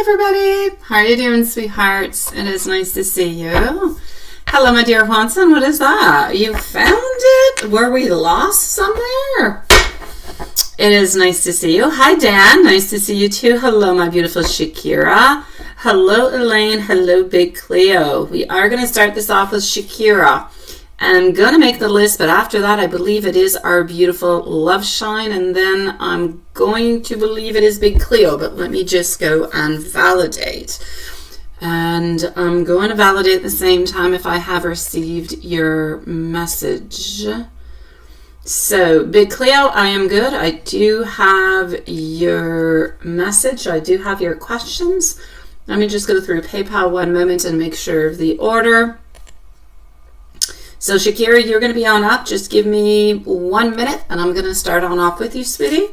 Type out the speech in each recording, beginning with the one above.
everybody. How are you doing, sweethearts? It is nice to see you. Hello, my dear Hanson. What is that? You found it? Were we lost somewhere? It is nice to see you. Hi, Dan. Nice to see you too. Hello, my beautiful Shakira. Hello, Elaine. Hello, Big Cleo. We are going to start this off with Shakira. I'm going to make the list, but after that, I believe it is our beautiful Love Shine, and then I'm going to believe it is Big Cleo, but let me just go and validate. And I'm going to validate at the same time if I have received your message. So, Big Cleo, I am good. I do have your message. I do have your questions. Let me just go through PayPal one moment and make sure of the order. So, Shakira, you're going to be on up. Just give me 1 minute, and I'm going to start on off with you, sweetie.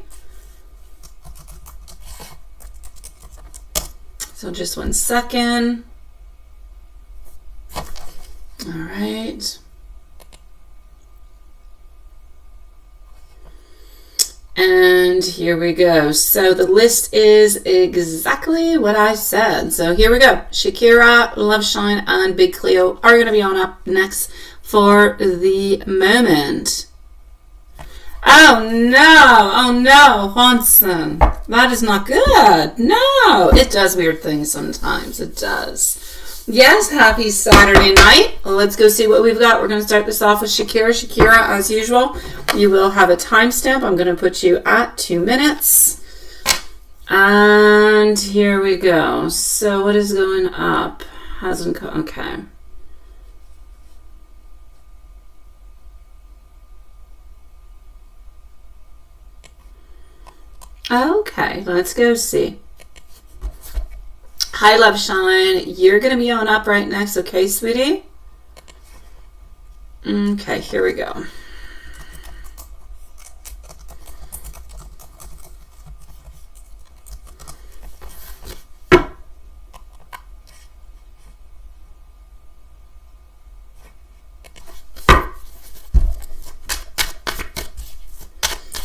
So, just 1 second. All right. And here we go. So, the list is exactly what I said. So, here we go. Shakira, Love Shine, and Big Cleo are going to be on up next for the moment. Oh no, Hanson. That is not good. No, it does weird things sometimes. It does. Yes, happy Saturday night. Let's go see what we've got. We're going to start this off with Shakira. Shakira, as usual, you will have a timestamp. I'm going to put you at 2 minutes. And here we go. So what is going up? Hasn't come. Okay. Okay, let's go see. Hi, Love Shine. You're going to be on up right next, okay, sweetie? Okay, here we go.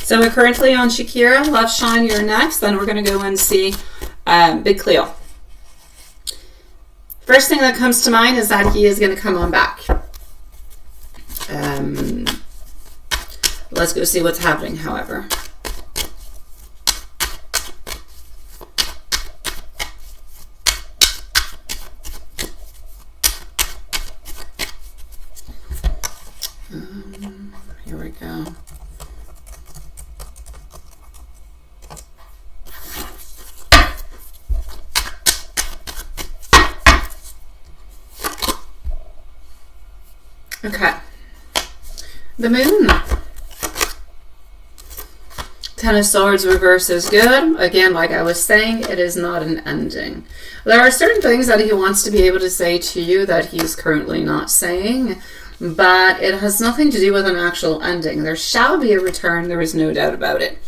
So we're currently on Shakira, Love Shine, you're next. Then we're going to go and see Big Cleo. First thing that comes to mind is that he is going to come on back. Let's go see what's happening, however. Here we go. Okay. The Moon. Ten of Swords reverse is good. Again, like I was saying, it is not an ending. There are certain things that he wants to be able to say to you that he's currently not saying, but it has nothing to do with an actual ending. There shall be a return. There is no doubt about it.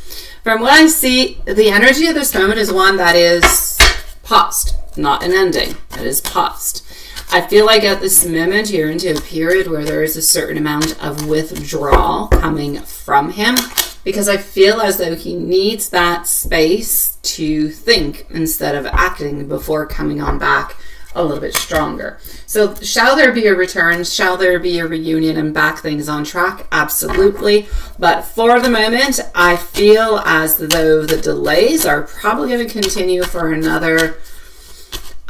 From what I see, the energy of this moment is one that is paused, not an ending. It is paused. I feel like at this moment you're into a period where there is a certain amount of withdrawal coming from him, because I feel as though he needs that space to think instead of acting before coming on back a little bit stronger. So shall there be a return? Shall there be a reunion and back things on track? Absolutely. But for the moment, I feel as though the delays are probably going to continue for another,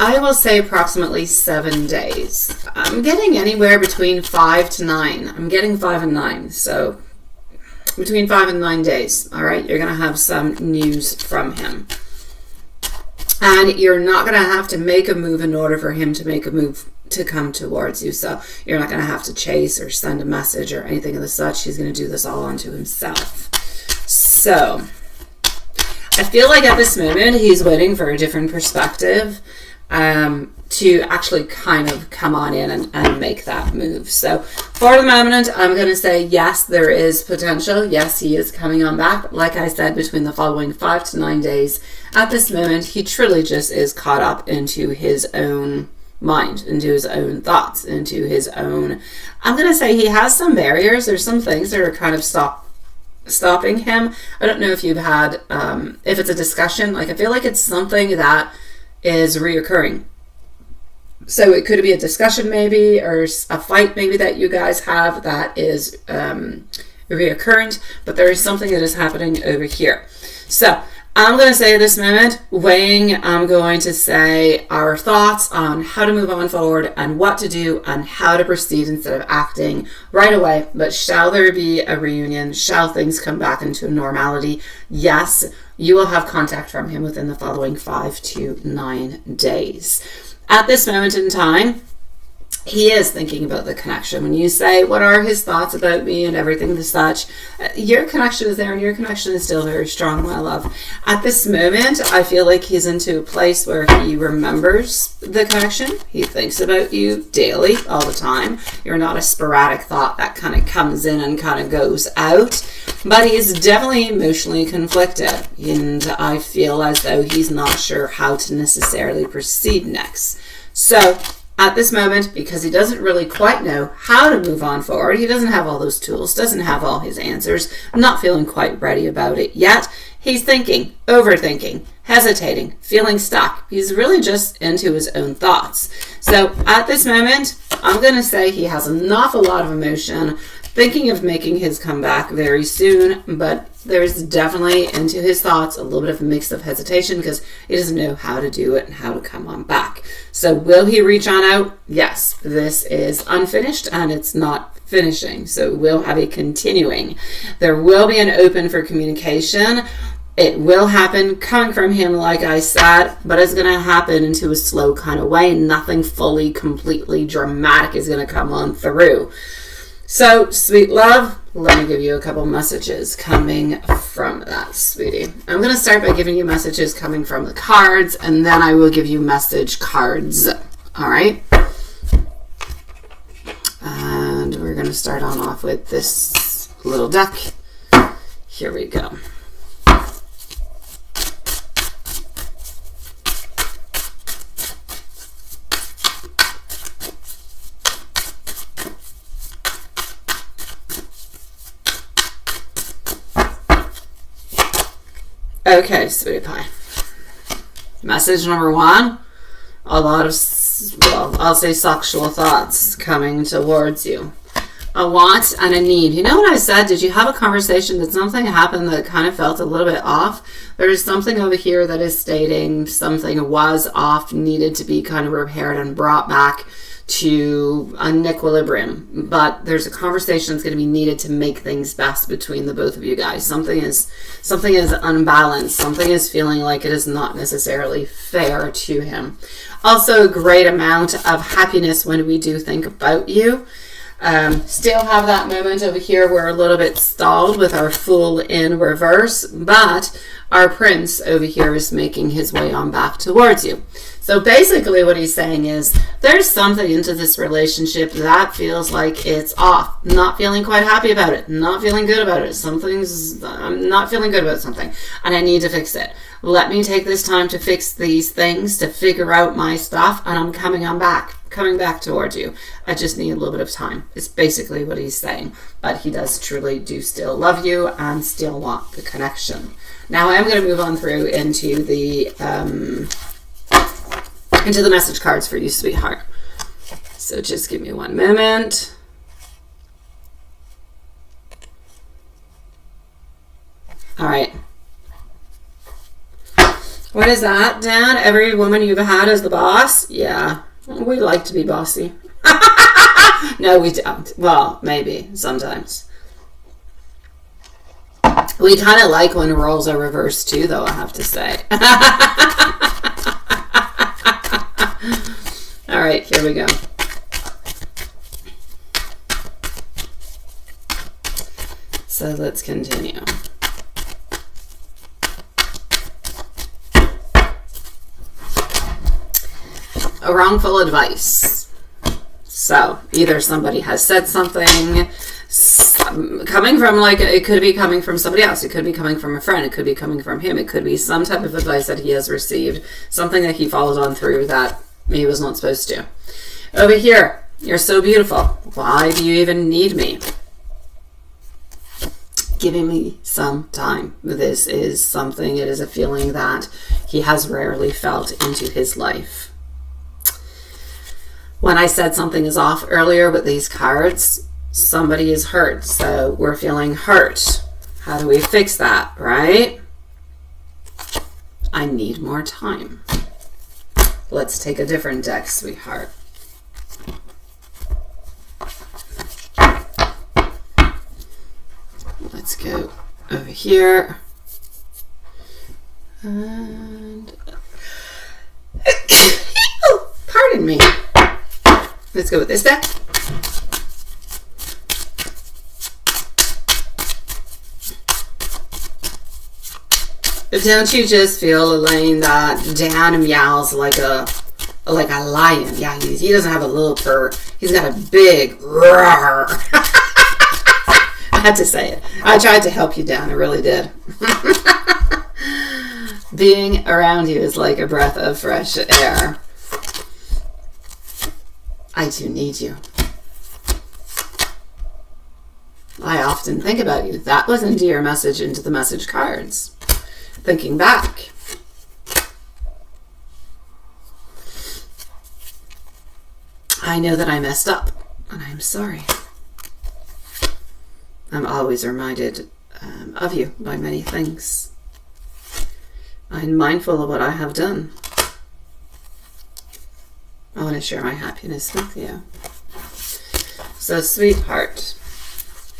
I will say, approximately 7 days. I'm getting anywhere between 5 to 9. I'm getting 5 and 9. So between 5 and 9 days. All right. You're going to have some news from him. And you're not going to have to make a move in order for him to make a move to come towards you. So you're not going to have to chase or send a message or anything of the such. He's going to do this all onto himself. So I feel like at this moment he's waiting for a different perspective to actually kind of come on in and make that move. So for the moment, I'm going to say yes, there is potential. Yes, he is coming on back. Like I said, between the following 5 to 9 days, at this moment, he truly just is caught up into his own mind, into his own thoughts, into his own, I'm going to say he has some barriers. There's some things that are kind of stopping him. I don't know if you've had, if it's a discussion, like I feel like it's something that is reoccurring. So it could be a discussion maybe, or a fight maybe that you guys have that is reoccurrent, but there is something that is happening over here. So I'm going to say at this moment, weighing, I'm going to say our thoughts on how to move on forward and what to do and how to proceed instead of acting right away. But shall there be a reunion? Shall things come back into normality? Yes, you will have contact from him within the following 5 to 9 days. At this moment in time, he is thinking about the connection. When you say, what are his thoughts about me and everything as such, your connection is there and your connection is still very strong, my love. At this moment, I feel like he's into a place where he remembers the connection. He thinks about you daily, all the time. You're not a sporadic thought that kind of comes in and kind of goes out. But he is definitely emotionally conflicted. And I feel as though he's not sure how to necessarily proceed next. So at this moment, because he doesn't really quite know how to move on forward, he doesn't have all those tools, doesn't have all his answers, not feeling quite ready about it yet. He's thinking, overthinking, hesitating, feeling stuck. He's really just into his own thoughts. So at this moment, I'm going to say he has an awful lot of emotion, thinking of making his comeback very soon, but there's definitely into his thoughts a little bit of a mix of hesitation because he doesn't know how to do it and how to come on back. So will he reach on out? Yes, this is unfinished and it's not finishing. So we'll have a continuing. There will be an open for communication. It will happen coming from him, like I said, but it's going to happen into a slow kind of way. Nothing fully, completely dramatic is going to come on through. So, sweet love, let me give you a couple messages coming from that, sweetie. I'm going to start by giving you messages coming from the cards, and then I will give you message cards. All right? And we're going to start on off with this little deck. Here we go. Okay, sweetie pie. Message number 1, a lot of, well, I'll say sexual thoughts coming towards you. A want and a need. You know what I said? Did you have a conversation? Did something happen that kind of felt a little bit off? There's something over here that is stating something was off, needed to be kind of repaired and brought back to an equilibrium, but there's a conversation that's going to be needed to make things best between the both of you guys. Something is unbalanced. Something is feeling like it is not necessarily fair to him. Also, a great amount of happiness when we do think about you. Still have that moment over here. We're a little bit stalled with our Fool in reverse, but our Prince over here is making his way on back towards you. So basically what he's saying is there's something into this relationship that feels like it's off. Not feeling quite happy about it. Not feeling good about it. I'm not feeling good about something and I need to fix it. Let me take this time to fix these things, to figure out my stuff, and I'm coming back towards you. I just need a little bit of time. It's basically what he's saying. But he does truly do still love you and still want the connection. Now I am going to move on through into the message cards for you, sweetheart. So just give me one moment. All right. What is that, Dad? Every woman you've had is the boss? Yeah. We like to be bossy. No, we don't. Well, maybe. Sometimes. We kind of like when roles are reversed too, though, I have to say. All right, here we go. So let's continue. A wrongful advice. So either somebody has said something coming from, like, it could be coming from somebody else. It could be coming from a friend. It could be coming from him. It could be some type of advice that he has received, something that he followed on through that he was not supposed to. Over here, you're so beautiful. Why do you even need me? giving me some time. This is something, it is a feeling that he has rarely felt into his life. When I said something is off earlier with these cards, somebody is hurt. So we're feeling hurt. How do we fix that, right? I need more time. Let's take a different deck, sweetheart. Let's go over here. And oh, pardon me. Let's go with this deck. Don't you just feel, Elaine, that Dan meows like a lion? Yeah, he doesn't have a little purr. He's got a big roar. I had to say it. I tried to help you, Dan. I really did. Being around you is like a breath of fresh air. I do need you. I often think about you. That was into your message, into the message cards. Thinking back. I know that I messed up, and I'm sorry. I'm always reminded of you by many things. I'm mindful of what I have done. I want to share my happiness with you. So, sweetheart,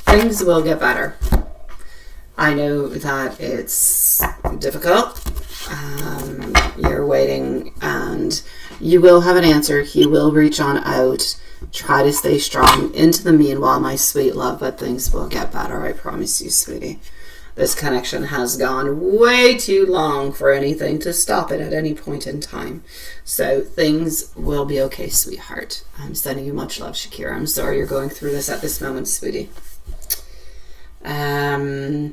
things will get better. I know that it's difficult. You're waiting, and you will have an answer. He will reach on out. Try to stay strong into the meanwhile, my sweet love, but things will get better. I promise you, sweetie. This connection has gone way too long for anything to stop it at any point in time. So things will be okay, sweetheart. I'm sending you much love, Shakira. I'm sorry you're going through this at this moment, sweetie. Oh,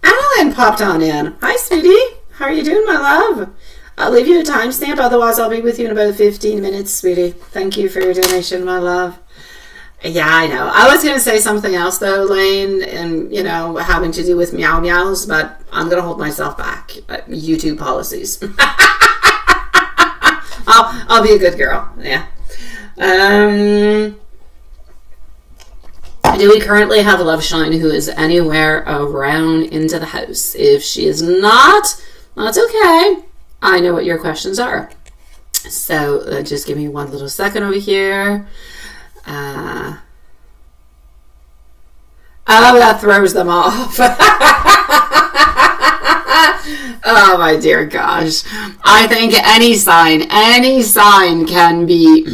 Alan popped on in. Hi, sweetie. How are you doing, my love? I'll leave you a timestamp. Otherwise, I'll be with you in about 15 minutes, sweetie. Thank you for your donation, my love. Yeah, I know. I was going to say something else, though, Lane, and, you know, having to do with meow meows, but I'm going to hold myself back. YouTube policies. I'll be a good girl. Yeah. Do we currently have Love Shine who is anywhere around into the house? If she is not, that's okay. I know what your questions are. So just give me one little second over here. Oh, that throws them off. Oh, my dear gosh. I think any sign can be...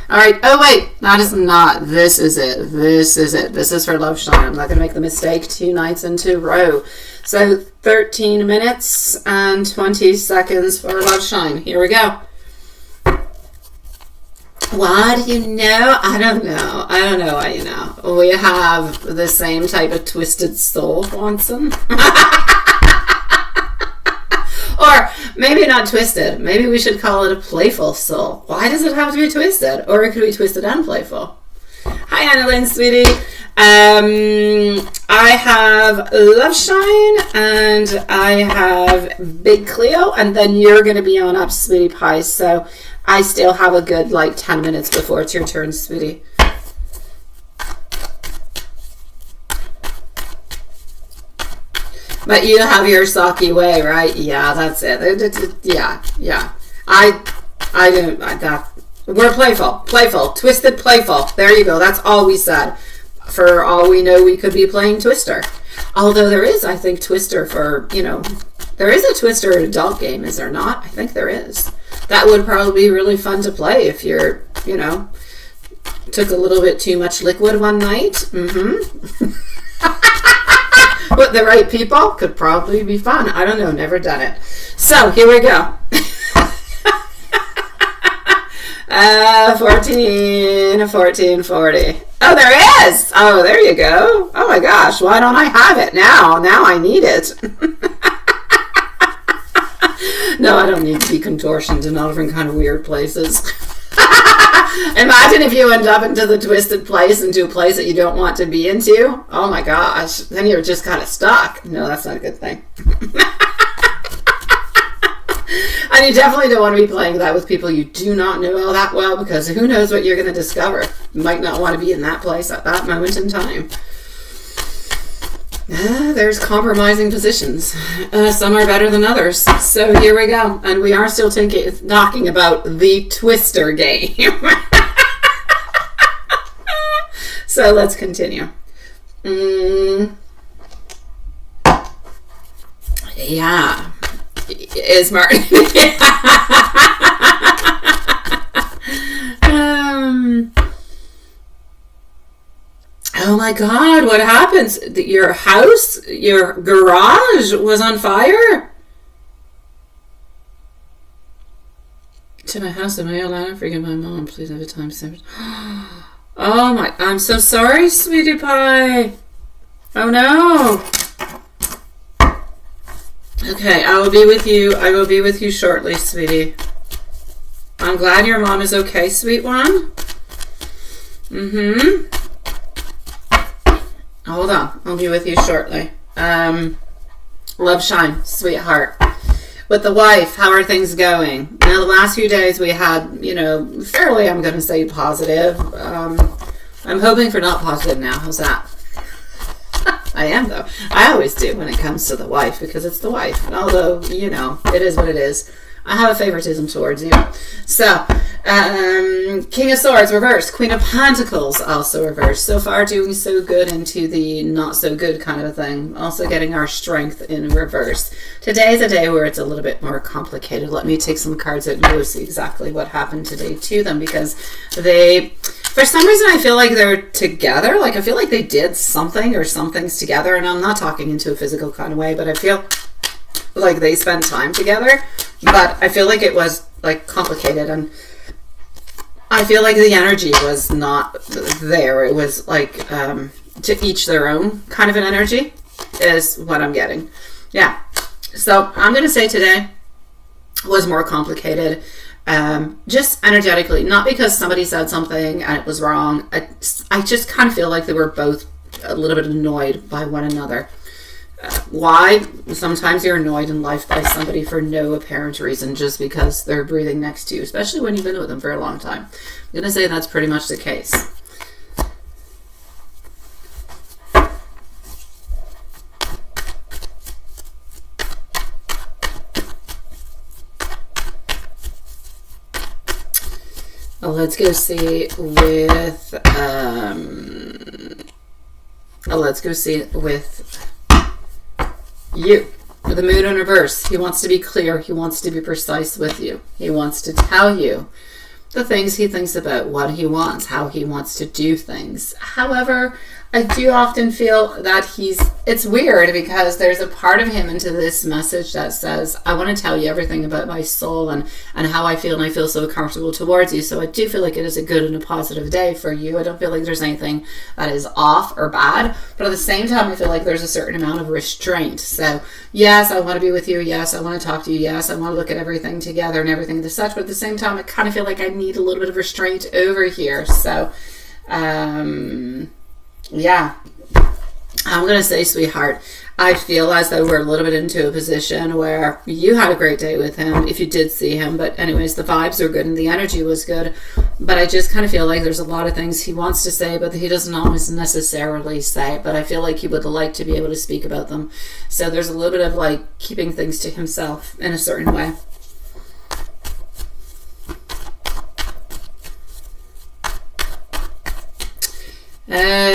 All right. Oh, wait. That is not. This is it. This is it. This is for Love Shine. I'm not going to make the mistake 2 nights in a row. So 13 minutes and 20 seconds for Love Shine. Here we go. What do you know? I don't know. I don't know what you know. We have the same type of twisted soul, Watson. Or maybe not twisted. Maybe we should call it a playful soul. Why does it have to be twisted? Or it could be twisted and playful. Hi, Annalyn, sweetie. I have Love Shine and I have Big Cleo, and then you're going to be on up, sweetie pie. So I still have a good 10 minutes before it's your turn, sweetie. But you have your Saki way, right? Yeah, that's it. Yeah. We're playful, twisted, playful. There you go. That's all we said. For all we know, we could be playing Twister. Although there is, I think, Twister for, there is a Twister adult game, is there not? I think there is. That would probably be really fun to play if you're, took a little bit too much liquid one night. With the right people, could probably be fun. I don't know, never done it. So, here we go. 1440. Oh, there is! Oh, there you go. Oh my gosh, why don't I have it now? Now I need it. No, I don't need to be contortioned in all different kind of weird places. Imagine if you end up into the twisted place, into a place that you don't want to be into. Oh my gosh. Then you're just kind of stuck. No, that's not a good thing. And you definitely don't want to be playing that with people you do not know all that well, because who knows what you're going to discover. You might not want to be in that place at that moment in time. There's compromising positions. Some are better than others. So here we go. And we are still talking about the Twister game. So let's continue. Yeah. Is Martin. Oh my God, what happens? Your house, your garage was on fire? To my house in Atlanta, forgive my mom, please have a time stamp. Oh my, I'm so sorry, sweetie pie. Oh no. Okay, I will be with you. I will be with you shortly, sweetie. I'm glad your mom is okay, sweet one. Hold on. I'll be with you shortly. Love shine, sweetheart. With the wife, how are things going? Now, the last few days we had, fairly, I'm going to say, positive. I'm hoping for not positive now. How's that? I am, though. I always do when it comes to the wife, because it's the wife. Although, it is what it is. I have a favoritism towards you. So, King of Swords, reversed. Queen of Pentacles, also reversed. So far, doing so good into the not so good kind of a thing. Also getting our strength in reverse. Today is a day where it's a little bit more complicated. Let me take some cards out and go see exactly what happened today to them, because they... For some reason, I feel like they're together. Like, I feel like they did something or some things together. And I'm not talking into a physical kind of way, but I feel like they spent time together. But I feel like it was, like, complicated. And I feel like the energy was not there. It was, like, to each their own kind of an energy is what I'm getting. Yeah. So I'm going to say today was more complicated. Just energetically, not because somebody said something and it was wrong. I just kind of feel like they were both a little bit annoyed by one another. Why? Sometimes you're annoyed in life by somebody for no apparent reason, just because they're breathing next to you, especially when you've been with them for a long time. I'm going to say that's pretty much the case. Let's go see with you. The moon in reverse. He wants to be clear. He wants to be precise with you. He wants to tell you the things he thinks about, what he wants, how he wants to do things. However, I do often feel that it's weird, because there's a part of him into this message that says, I want to tell you everything about my soul and how I feel, and I feel so comfortable towards you. So I do feel like it is a good and a positive day for you. I don't feel like there's anything that is off or bad, but at the same time, I feel like there's a certain amount of restraint. So yes, I want to be with you. Yes, I want to talk to you. Yes, I want to look at everything together and everything to such, but at the same time, I kind of feel like I need a little bit of restraint over here. So, yeah, I'm going to say, sweetheart, I feel as though we're a little bit into a position where you had a great day with him, if you did see him. But anyways, the vibes are good and the energy was good. But I just kind of feel like there's a lot of things he wants to say, but he doesn't always necessarily say. But I feel like he would like to be able to speak about them. So there's a little bit of like keeping things to himself in a certain way.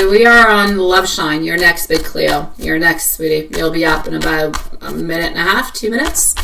We are on Love Shine. You're next, Big Cleo. You're next, sweetie. You'll be up in about a minute and a half, 2 minutes.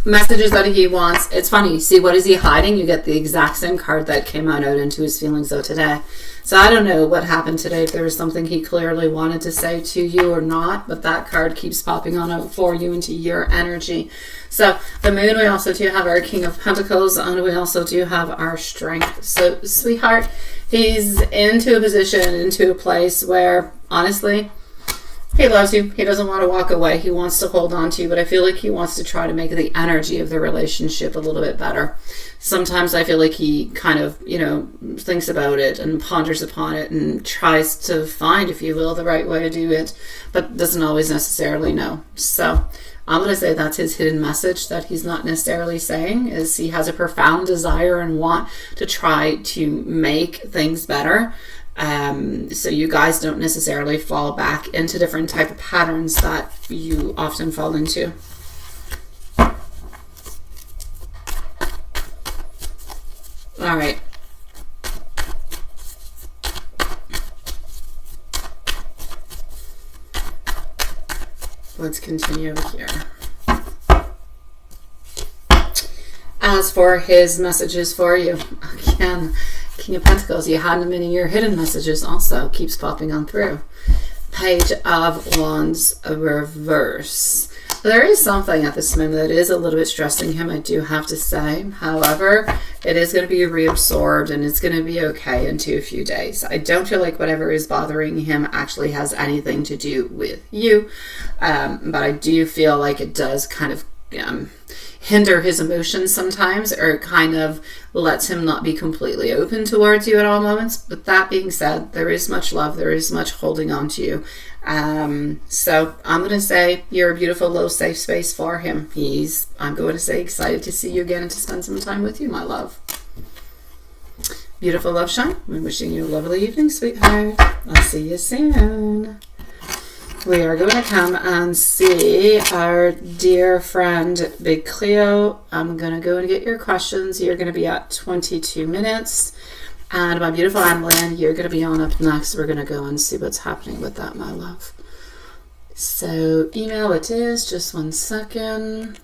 Messages that he wants. It's funny. See, what is he hiding? You get the exact same card that came out into his feelings though today. So I don't know what happened today, if there was something he clearly wanted to say to you or not, but that card keeps popping on out for you into your energy. So the moon, we also do have our King of Pentacles, and we also do have our strength. So sweetheart, he's into a position, into a place where honestly, He loves you. He doesn't want to walk away. He wants to hold on to you, but I feel like he wants to try to make the energy of the relationship a little bit better. Sometimes I feel like he kind of, thinks about it and ponders upon it and tries to find, if you will, the right way to do it, but doesn't always necessarily know. So I'm going to say that's his hidden message that he's not necessarily saying, is he has a profound desire and want to try to make things better. So you guys don't necessarily fall back into different type of patterns that you often fall into. All right. Let's continue over here. As for his messages for you, again, King of Pentacles, you had them in your hidden messages also, keeps popping on through. Page of Wands reverse. There is something at this moment that is a little bit stressing him, I do have to say. However, it is going to be reabsorbed and it's going to be okay into a few days. I don't feel like whatever is bothering him actually has anything to do with you. But I do feel like it does kind of hinder his emotions sometimes, or kind of lets him not be completely open towards you at all moments. But that being said, there is much love, there is much holding on to you. So I'm going to say you're a beautiful little safe space for him. I'm going to say, excited to see you again and to spend some time with you, my love. Beautiful love shine. I'm wishing you a lovely evening, sweetheart. I'll see you soon. We are going to come and see our dear friend, Big Cleo. I'm going to go and get your questions. You're going to be at 22 minutes. And my beautiful Annalyn, you're going to be on up next. We're going to go and see what's happening with that, my love. So email it is. Just 1 second.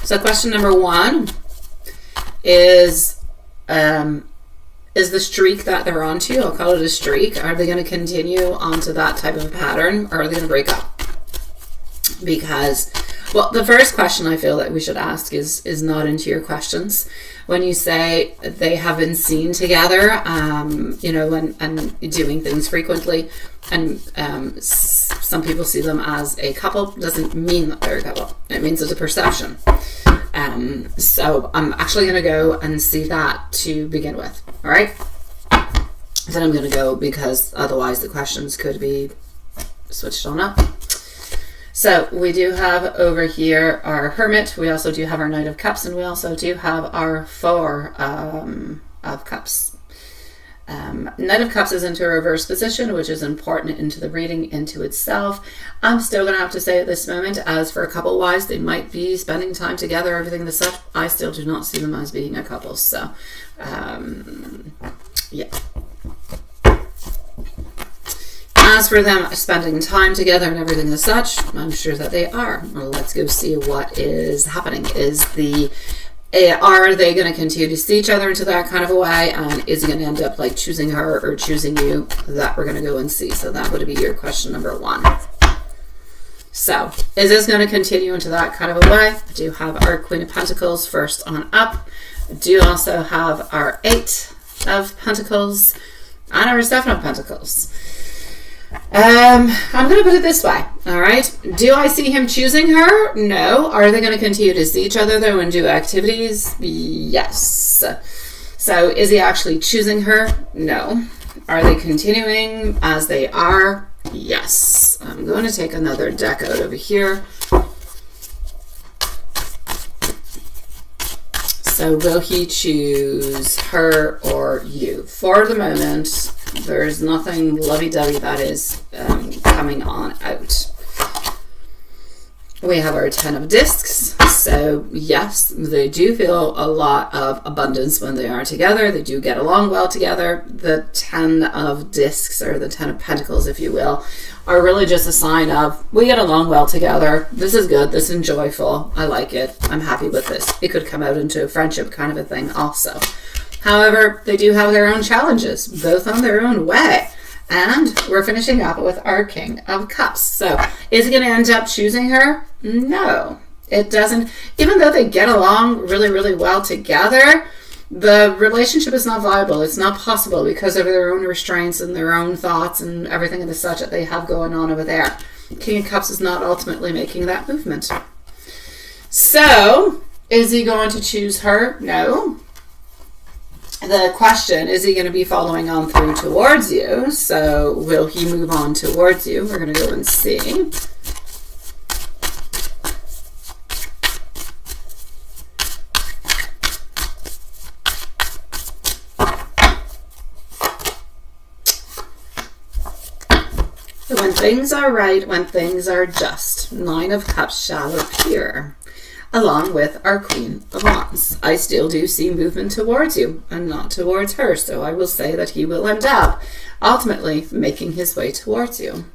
So question number 1 is the streak that they're onto, I'll call it a streak, are they going to continue onto that type of pattern, or are they going to break up? Because, well, the first question I feel that we should ask is not into your questions. When you say they have been seen together, and doing things frequently, and some people see them as a couple, doesn't mean that they're a couple. It means it's a perception. So I'm actually going to go and see that to begin with. All right. Then I'm going to go, because otherwise the questions could be switched on up. So we do have over here our Hermit. We also do have our Knight of Cups, and we also do have our Four of Cups. Knight of Cups is into a reverse position, which is important into the reading into itself. I'm still going to have to say at this moment, as for a couple wise, they might be spending time together, everything that's up. I still do not see them as being a couple. So, yeah. As for them spending time together and everything as such, I'm sure that they are. Well, let's go see what is happening. Are they going to continue to see each other into that kind of a way? And is he going to end up like choosing her or choosing you? That we're going to go and see. So that would be your question number 1. So is this going to continue into that kind of a way? I do have our Queen of Pentacles first on up. I do also have our 8 of Pentacles and our 7 of Pentacles. I'm going to put it this way, all right? Do I see him choosing her? No. Are they going to continue to see each other, though, and do activities? Yes. So is he actually choosing her? No. Are they continuing as they are? Yes. I'm going to take another deck out over here. So will he choose her or you? For the moment, there's nothing lovey-dovey that is coming on out. We have our 10 of discs. So yes, they do feel a lot of abundance when they are together. They do get along well together. The 10 of discs, or the 10 of pentacles, if you will, are really just a sign of, we get along well together. This is good. This is joyful. I like it. I'm happy with this. It could come out into a friendship kind of a thing also. However, they do have their own challenges, both on their own way. And we're finishing up with our King of Cups. So is he going to end up choosing her? No, it doesn't. Even though they get along really, really well together, the relationship is not viable. It's not possible because of their own restraints and their own thoughts and everything and the such that they have going on over there. King of Cups is not ultimately making that movement. So, is he going to choose her? No. The question, is he going to be following on through towards you? So, will he move on towards you? We're going to go and see. When things are right, when things are just, Nine of Cups shall appear, along with our Queen of Wands. I still do see movement towards you and not towards her, so I will say that he will end up ultimately making his way towards you.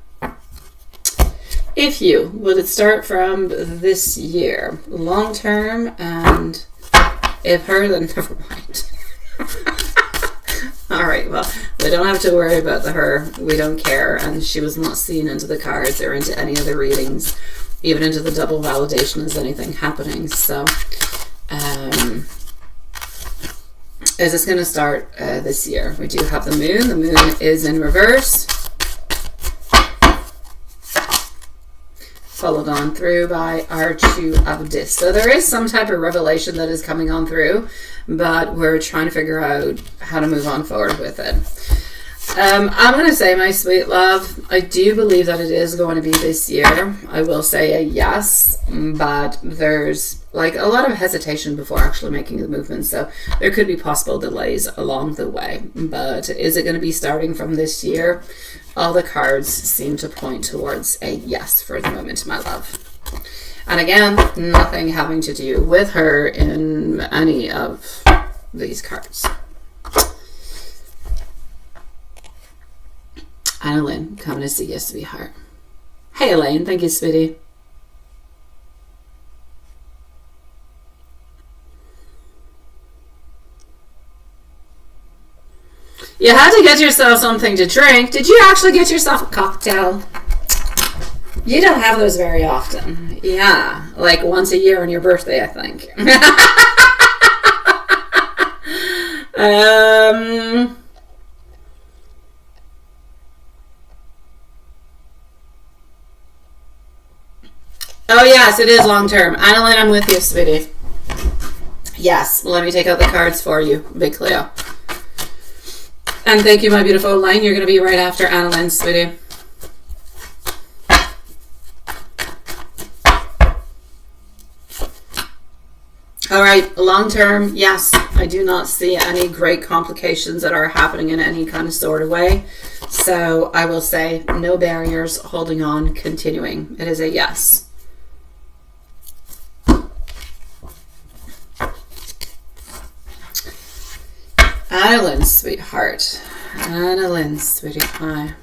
If you, will it start from this year? Long term, and if her, then never mind. All right, well, we don't have to worry about the her. We don't care. And she was not seen into the cards or into any of the readings, even into the double validation as anything happening. So, is this going to start this year? We do have the moon. The moon is in reverse. Followed on through by our Two of Discs. So there is some type of revelation that is coming on through, but we're trying to figure out how to move on forward with it. I'm going to say, my sweet love, I do believe that it is going to be this year. I will say a yes, but there's like a lot of hesitation before actually making the movement. So there could be possible delays along the way. But is it going to be starting from this year? All the cards seem to point towards a yes for the moment, my love. And again, nothing having to do with her in any of these cards. Anna Lynn, coming to see you, sweetheart. Hey, Elaine. Thank you, sweetie. You had to get yourself something to drink. Did you actually get yourself a cocktail? You don't have those very often. Yeah, like once a year on your birthday, I think. Oh, yes, it is long term. Annalyn, I'm with you, sweetie. Yes, let me take out the cards for you, Big Cleo. And thank you, my beautiful Elaine. You're going to be right after Annalyn, sweetie. All right, long term, yes, I do not see any great complications that are happening in any kind of sort of way. So I will say no barriers, holding on, continuing. It is a yes. Annalyn, sweetheart. Annalyn, sweetie pie.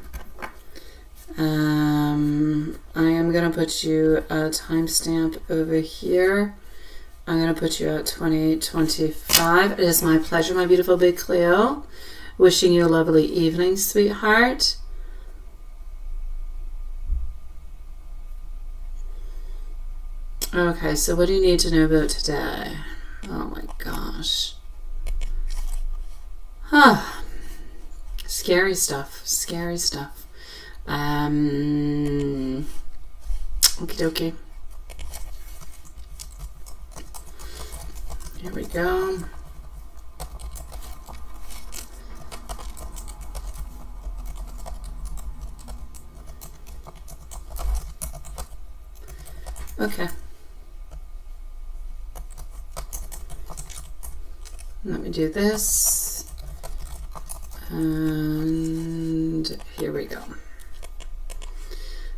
I am going to put you a timestamp over here. I'm going to put you at 28:25. It is my pleasure, my beautiful Big Cleo. Wishing you a lovely evening, sweetheart. Okay, so what do you need to know about today? Oh my gosh. Scary stuff. Scary stuff. Okie dokie. Here we go. Okay. Let me do this. And here we go.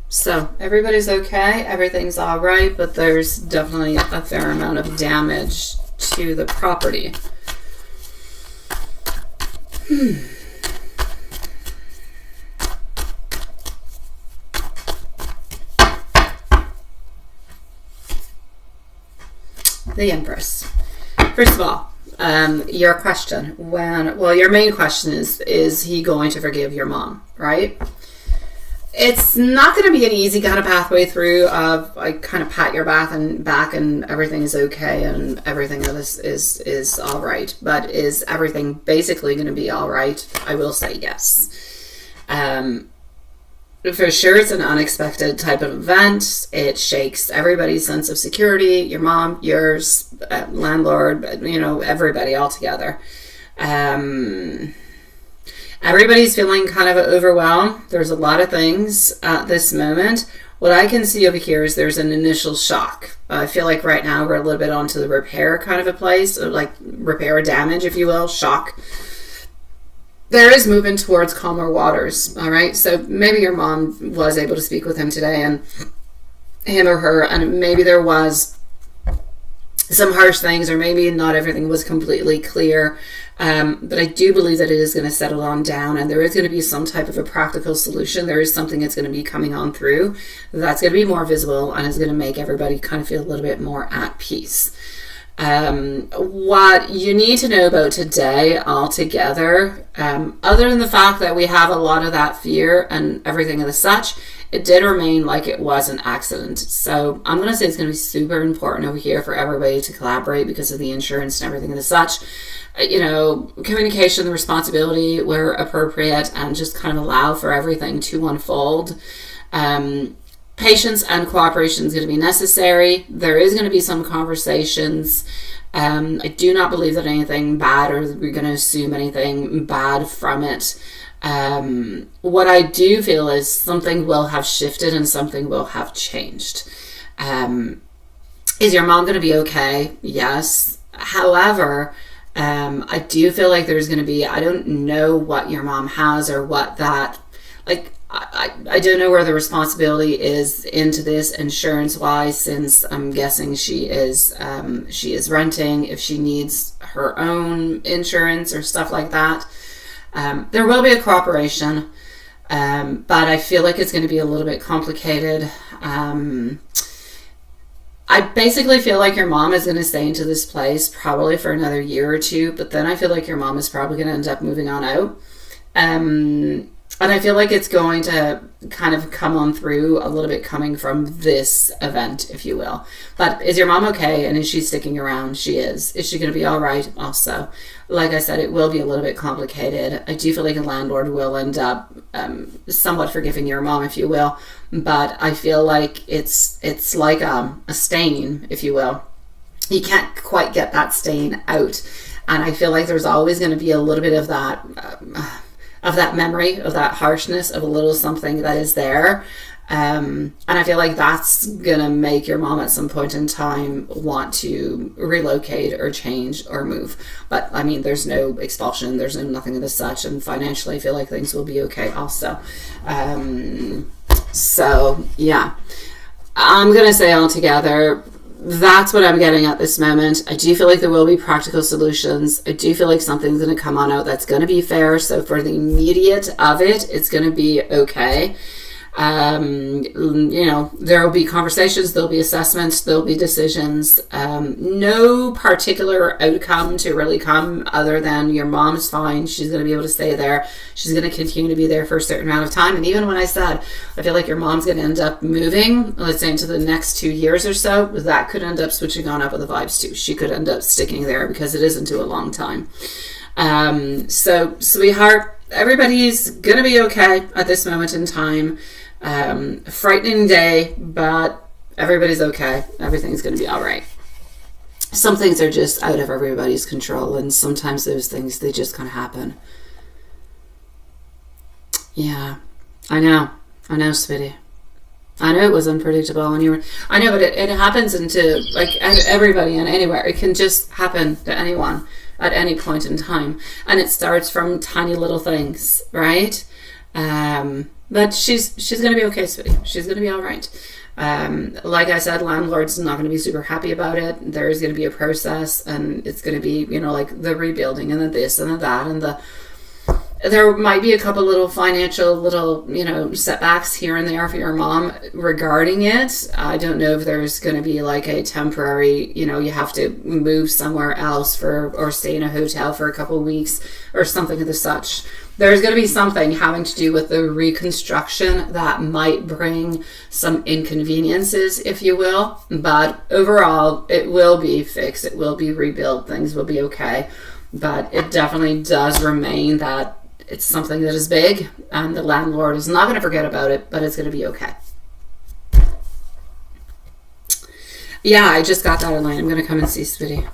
So everybody's okay. Everything's all right, but there's definitely a fair amount of damage to the property. The Empress. First of all, your question, your main question is he going to forgive your mom, right? It's not going to be an easy kind of pathway through of like kind of pat your back and everything is okay and everything else is all right. But is everything basically going to be all right? I will say yes. For sure, it's an unexpected type of event. It shakes everybody's sense of security. Your mom, yours, landlord, everybody all together. Everybody's feeling kind of overwhelmed. There's a lot of things at this moment. What I can see over here is there's an initial shock. I feel like right now we're a little bit onto the repair kind of a place, like repair damage, if you will, shock. There is movement towards calmer waters, all right? So maybe your mom was able to speak with him today, and him or her, and maybe there was some harsh things, or maybe not everything was completely clear. But I do believe that it is going to settle on down, and there is going to be some type of a practical solution. There is something that's going to be coming on through that's going to be more visible and is going to make everybody kind of feel a little bit more at peace. What you need to know about today altogether, other than the fact that we have a lot of that fear and everything of such, it did remain like it was an accident. So I'm going to say it's going to be super important over here for everybody to collaborate because of the insurance and everything of such. Communication, the responsibility where appropriate, and just kind of allow for everything to unfold. Patience and cooperation is going to be necessary. There is going to be some conversations. I do not believe that anything bad, or we're going to assume anything bad from it. What I do feel is something will have shifted and something will have changed. Is your mom going to be okay? Yes. However, I do feel like there's going to be, I don't know what your mom has or what that, like, I don't know where the responsibility is into this insurance wise, since I'm guessing she is renting, if she needs her own insurance or stuff like that. There will be a cooperation, but I feel like it's going to be a little bit complicated. I basically feel like your mom is going to stay into this place probably for another year or two, but then I feel like your mom is probably going to end up moving on out. And I feel like it's going to kind of come on through a little bit coming from this event, if you will. But is your mom okay? And is she sticking around? She is. Is she going to be all right also? Like I said, it will be a little bit complicated. I do feel like a landlord will end up somewhat forgiving your mom, if you will. But I feel like it's like a stain, if you will. You can't quite get that stain out. And I feel like there's always going to be a little bit of that... of that memory, of that harshness, of a little something that is there. And I feel like that's gonna make your mom at some point in time want to relocate or change or move. But I mean, there's no expulsion, there's no nothing of the such, and financially I feel like things will be okay also. So yeah, I'm gonna say altogether, that's what I'm getting at this moment. I do feel like there will be practical solutions. I do feel like something's going to come on out that's going to be fair. So for the immediate of it, it's going to be okay. There will be conversations, there'll be assessments, there'll be decisions. No particular outcome to really come other than your mom's fine. She's going to be able to stay there. She's going to continue to be there for a certain amount of time. And even when I said, I feel like your mom's going to end up moving, let's say into the next 2 years or so, that could end up switching on up with the vibes too. She could end up sticking there because it isn't a long time. So sweetheart, everybody's going to be okay at this moment in time. Frightening day, but everybody's okay. Everything's going to be all right. Some things are just out of everybody's control, and sometimes those things, they just kind of happen. Yeah, I know, sweetie. I know it was unpredictable, and I know, but it happens into like everybody and anywhere. It can just happen to anyone at any point in time, and it starts from tiny little things, right? But she's going to be okay, sweetie. She's going to be all right. Like I said, landlord's not going to be super happy about it. There is going to be a process, and it's going to be, like the rebuilding and the this and the that and the there might be a couple little financial setbacks here and there for your mom regarding it. I don't know if there's going to be like a temporary, you have to move somewhere else or stay in a hotel for a couple of weeks or something of the such. There's going to be something having to do with the reconstruction that might bring some inconveniences, if you will. But overall, it will be fixed. It will be rebuilt. Things will be okay. But it definitely does remain that it's something that is big, and the landlord is not going to forget about it, but it's going to be okay. Yeah, I just got that, Elaine. I'm going to come and see Sweetie.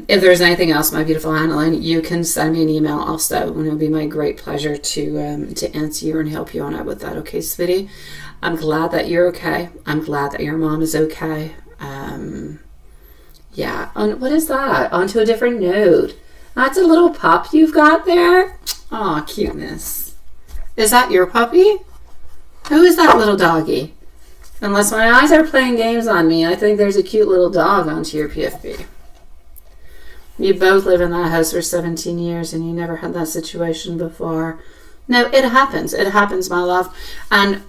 If there's anything else, my beautiful Annalyn, you can send me an email also, and it'll be my great pleasure to answer you and help you on out with that. Okay, Sweetie? I'm glad that you're okay. I'm glad that your mom is okay. Yeah. What is that? Onto a different note. That's a little pup you've got there. Aw, cuteness. Is that your puppy? Who is that little doggy? Unless my eyes are playing games on me, I think there's a cute little dog onto your PFP. You both live in that house for 17 years and you never had that situation before. No, it happens. It happens, my love. And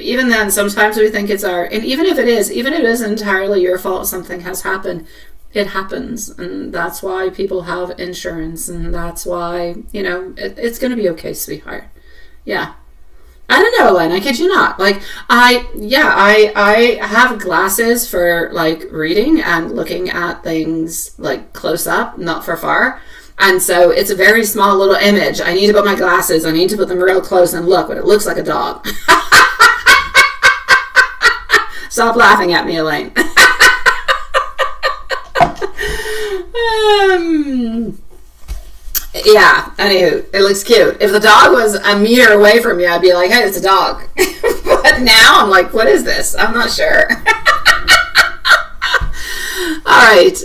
even then, sometimes we think it's and even if it is entirely your fault, something has happened, it happens. And that's why people have insurance, and that's why, it's going to be okay, sweetheart. Yeah. I don't know, Elaine, I kid you not. Like, I have glasses for, like, reading and looking at things, like, close up, not for far. And so it's a very small little image. I need to put my glasses, I need to put them real close and look, but it looks like a dog. Stop laughing at me, Elaine. Yeah, anywho, it looks cute. If the dog was a meter away from you, I'd be like, hey, it's a dog. But now I'm like, what is this? I'm not sure. All right.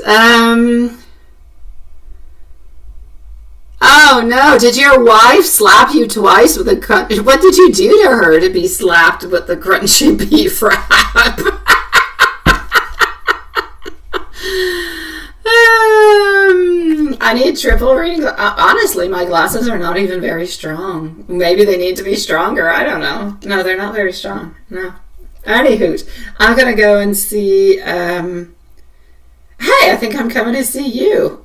Oh, no. Did your wife slap you twice with a crunch? What did you do to her to be slapped with the crunchy beef wrap? I need triple reading. Honestly, my glasses are not even very strong. Maybe they need to be stronger. I don't know. No, they're not very strong. No. Anywho, I'm going to go and see... Hey, I think I'm coming to see you.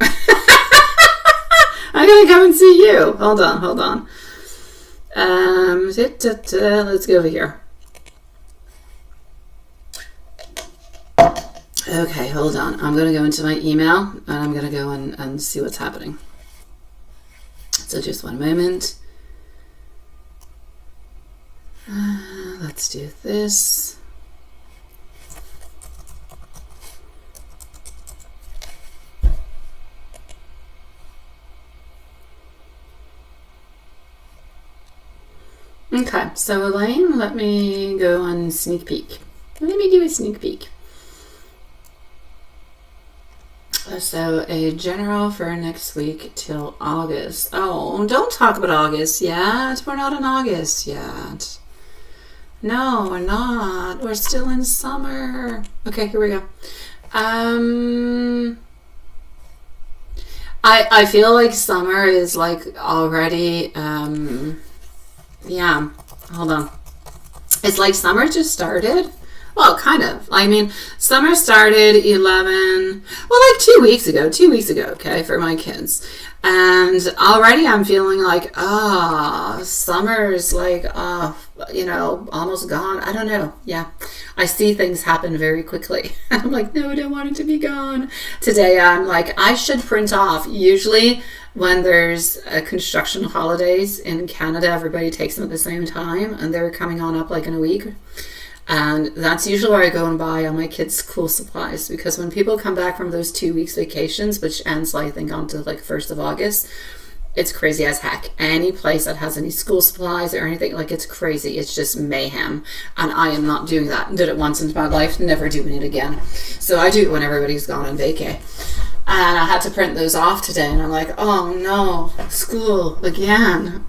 I'm going to come and see you. Hold on. Let's go over here. Okay, hold on. I'm going to go into my email and I'm going to go and see what's happening. So just one moment. Let's do this. Okay, so Elaine, let me go on sneak peek. Let me do a sneak peek. So a general for next week till August. Oh, don't talk about August yet. We're not in August yet. No, we're not. We're still in summer. Okay, here we go. I feel like summer is like already, yeah, hold on. It's like summer just started. Well, kind of. I mean, summer started 2 weeks ago, okay, for my kids. And already I'm feeling like, summer's like, almost gone. I don't know. Yeah. I see things happen very quickly. I'm like, no, I don't want it to be gone. Today I'm like, I should print off. Usually when there's construction holidays in Canada, everybody takes them at the same time, and they're coming on up like in a week. And that's usually where I go and buy all my kids' school supplies, because when people come back from those 2 weeks vacations, which ends, I think, on to like 1st of August, it's crazy as heck. Any place that has any school supplies or anything, like, it's crazy. It's just mayhem. And I am not doing that. Did it once in my life, never doing it again. So I do it when everybody's gone on vacay. And I had to print those off today, and I'm like, oh no, school again.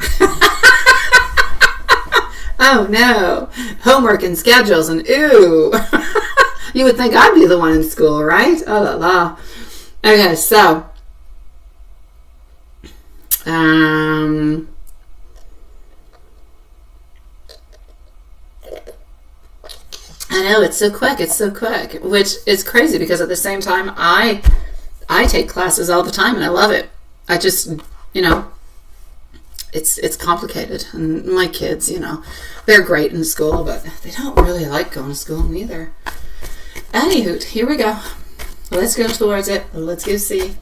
Oh no, homework and schedules, and ooh. You would think I'd be the one in school, right? Oh la la. Okay, so. All right, I know, it's so quick, which is crazy because at the same time, I take classes all the time and I love it. I just, it's complicated. And my kids, they're great in school, but they don't really like going to school neither. Anywho, here we go. Let's go towards it. Let's go see.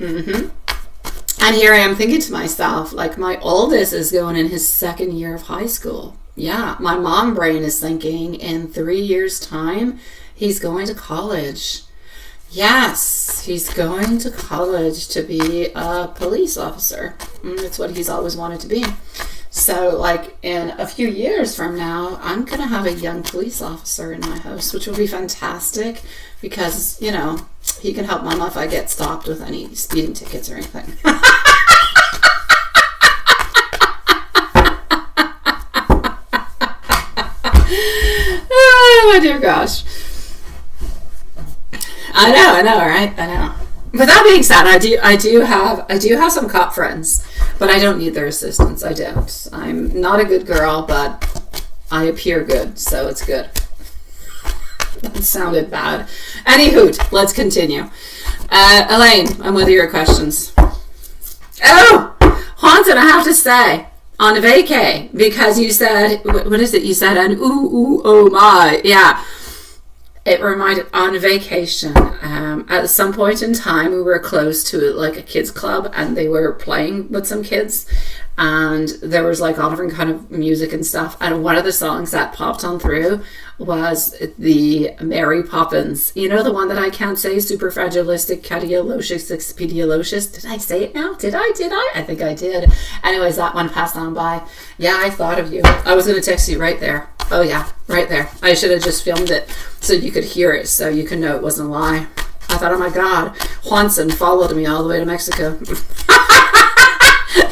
And here I am thinking to myself, like, my oldest is going in his second year of high school. Yeah, my mom brain is thinking in 3 years' time, he's going to college. Yes, he's going to college to be a police officer. That's what he's always wanted to be. So, like, in a few years from now, I'm going to have a young police officer in my house, which will be fantastic because, he can help Mama if I get stopped with any speeding tickets or anything. Oh, my dear gosh. I know, right? I know. But that being said, I do have some cop friends, but I don't need their assistance. I don't. I'm not a good girl, but I appear good, so it's good. That sounded bad. Anywho, let's continue. Elaine, I'm with your questions. Oh, Haunted, I have to say, on vacay, because you said, what is it? You said, and ooh, oh my, yeah. It reminded, on vacation, at some point in time, we were close to like a kids club and they were playing with some kids and there was like all different kind of music and stuff. And one of the songs that popped on through was the Mary Poppins. You know, the one that I can't say, superfragilisticexpialidocious. Did I say it now? Did I? I think I did. Anyways, that one passed on by. Yeah, I thought of you. I was going to text you right there. Oh yeah, right there. I should have just filmed it so you could hear it, so you could know it wasn't a lie. I thought, oh my God, Juanson followed me all the way to Mexico.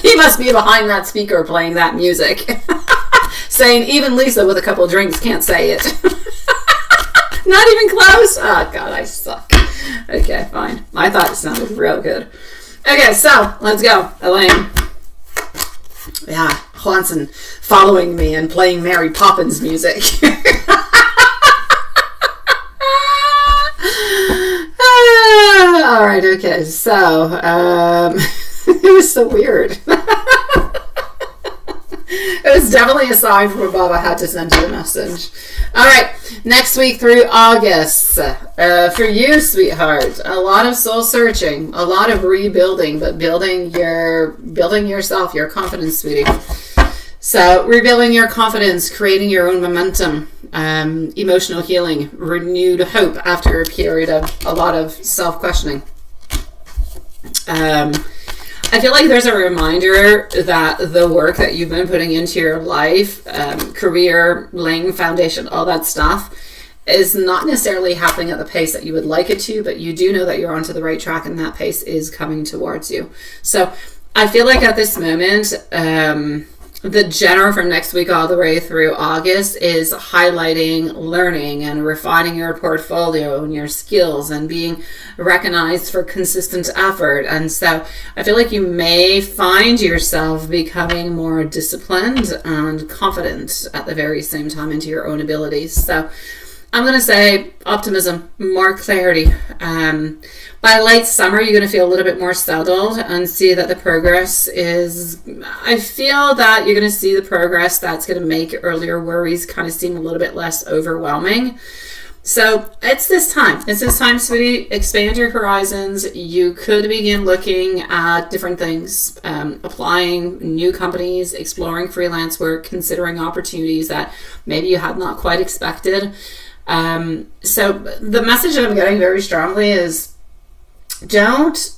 He must be behind that speaker playing that music. Saying, even Lisa with a couple of drinks can't say it. Not even close. Oh God, I suck. Okay, fine. I thought it sounded real good. Okay, so let's go, Elaine. Yeah, Juanson following me and playing Mary Poppins music. All right, okay, so it was so weird. It was definitely a sign from above. I had to send you a message. All right, next week through August, for you, sweetheart, a lot of soul searching, a lot of rebuilding, but building yourself, your confidence, sweetie. So rebuilding your confidence, creating your own momentum, emotional healing, renewed hope after a period of a lot of self-questioning. I feel like there's a reminder that the work that you've been putting into your life, career, laying foundation, all that stuff, is not necessarily happening at the pace that you would like it to, but you do know that you're onto the right track and that pace is coming towards you. So I feel like at this moment, the general from next week all the way through August is highlighting learning and refining your portfolio and your skills and being recognized for consistent effort. And so I feel like you may find yourself becoming more disciplined and confident at the very same time into your own abilities. So I'm going to say optimism, more clarity. By late summer, you're going to feel a little bit more settled and see that the progress is, I feel that you're going to see the progress that's going to make earlier worries kind of seem a little bit less overwhelming. So it's this time. It's this time, sweetie. Expand your horizons. You could begin looking at different things, applying new companies, exploring freelance work, considering opportunities that maybe you had not quite expected. So the message that I'm getting very strongly is don't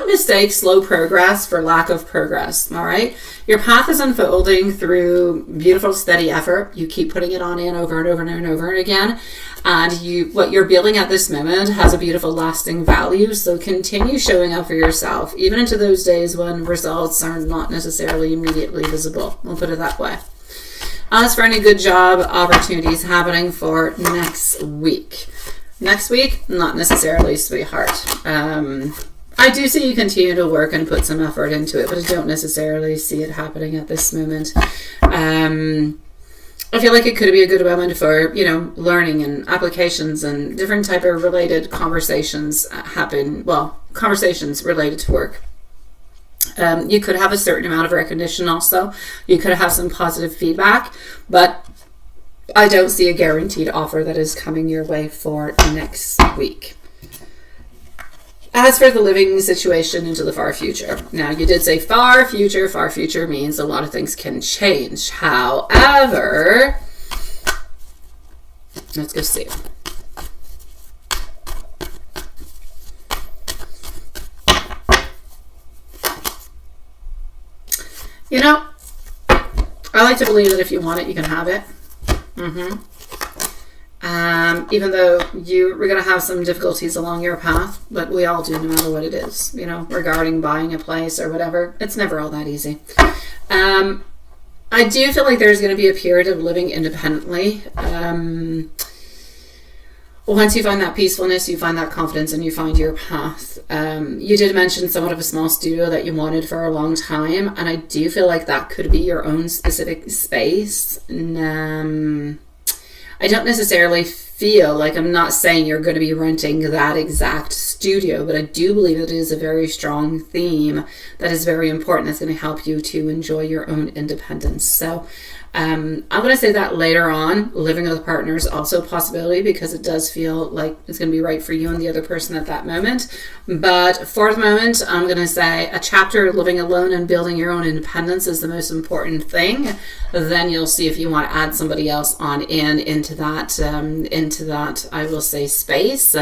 mistake slow progress for lack of progress. All right. Your path is unfolding through beautiful, steady effort. You keep putting it on in over and over and over again. And what you're building at this moment has a beautiful lasting value. So continue showing up for yourself, even into those days when results are not necessarily immediately visible. We'll put it that way. As for any good job opportunities happening for next week. Next week, not necessarily, sweetheart. I do see you continue to work and put some effort into it, but I don't necessarily see it happening at this moment. I feel like it could be a good moment for, you know, learning and applications and different type of related conversations happen. Well, conversations related to work. You could have a certain amount of recognition also. You could have some positive feedback, but I don't see a guaranteed offer that is coming your way for next week. As for the living situation into the far future. Now, you did say far future. Far future means a lot of things can change. However, let's go see. You know, I like to believe that if you want it, you can have it. Even though we're going to have some difficulties along your path, but we all do, no matter what it is, you know, regarding buying a place or whatever. It's never all that easy. I do feel like there's going to be a period of living independently. Once you find that peacefulness, you find that confidence, and you find your path. You did mention somewhat of a small studio that you wanted for a long time, and I do feel like that could be your own specific space. I don't necessarily feel like, I'm not saying you're going to be renting that exact studio, but I do believe it is a very strong theme that is very important, that's going to help you to enjoy your own independence. So I'm going to say that later on, living with a partner is also a possibility, because it does feel like it's going to be right for you and the other person at that moment. But for the moment, I'm going to say a chapter living alone and building your own independence is the most important thing. Then you'll see if you want to add somebody else on into that, I will say, space.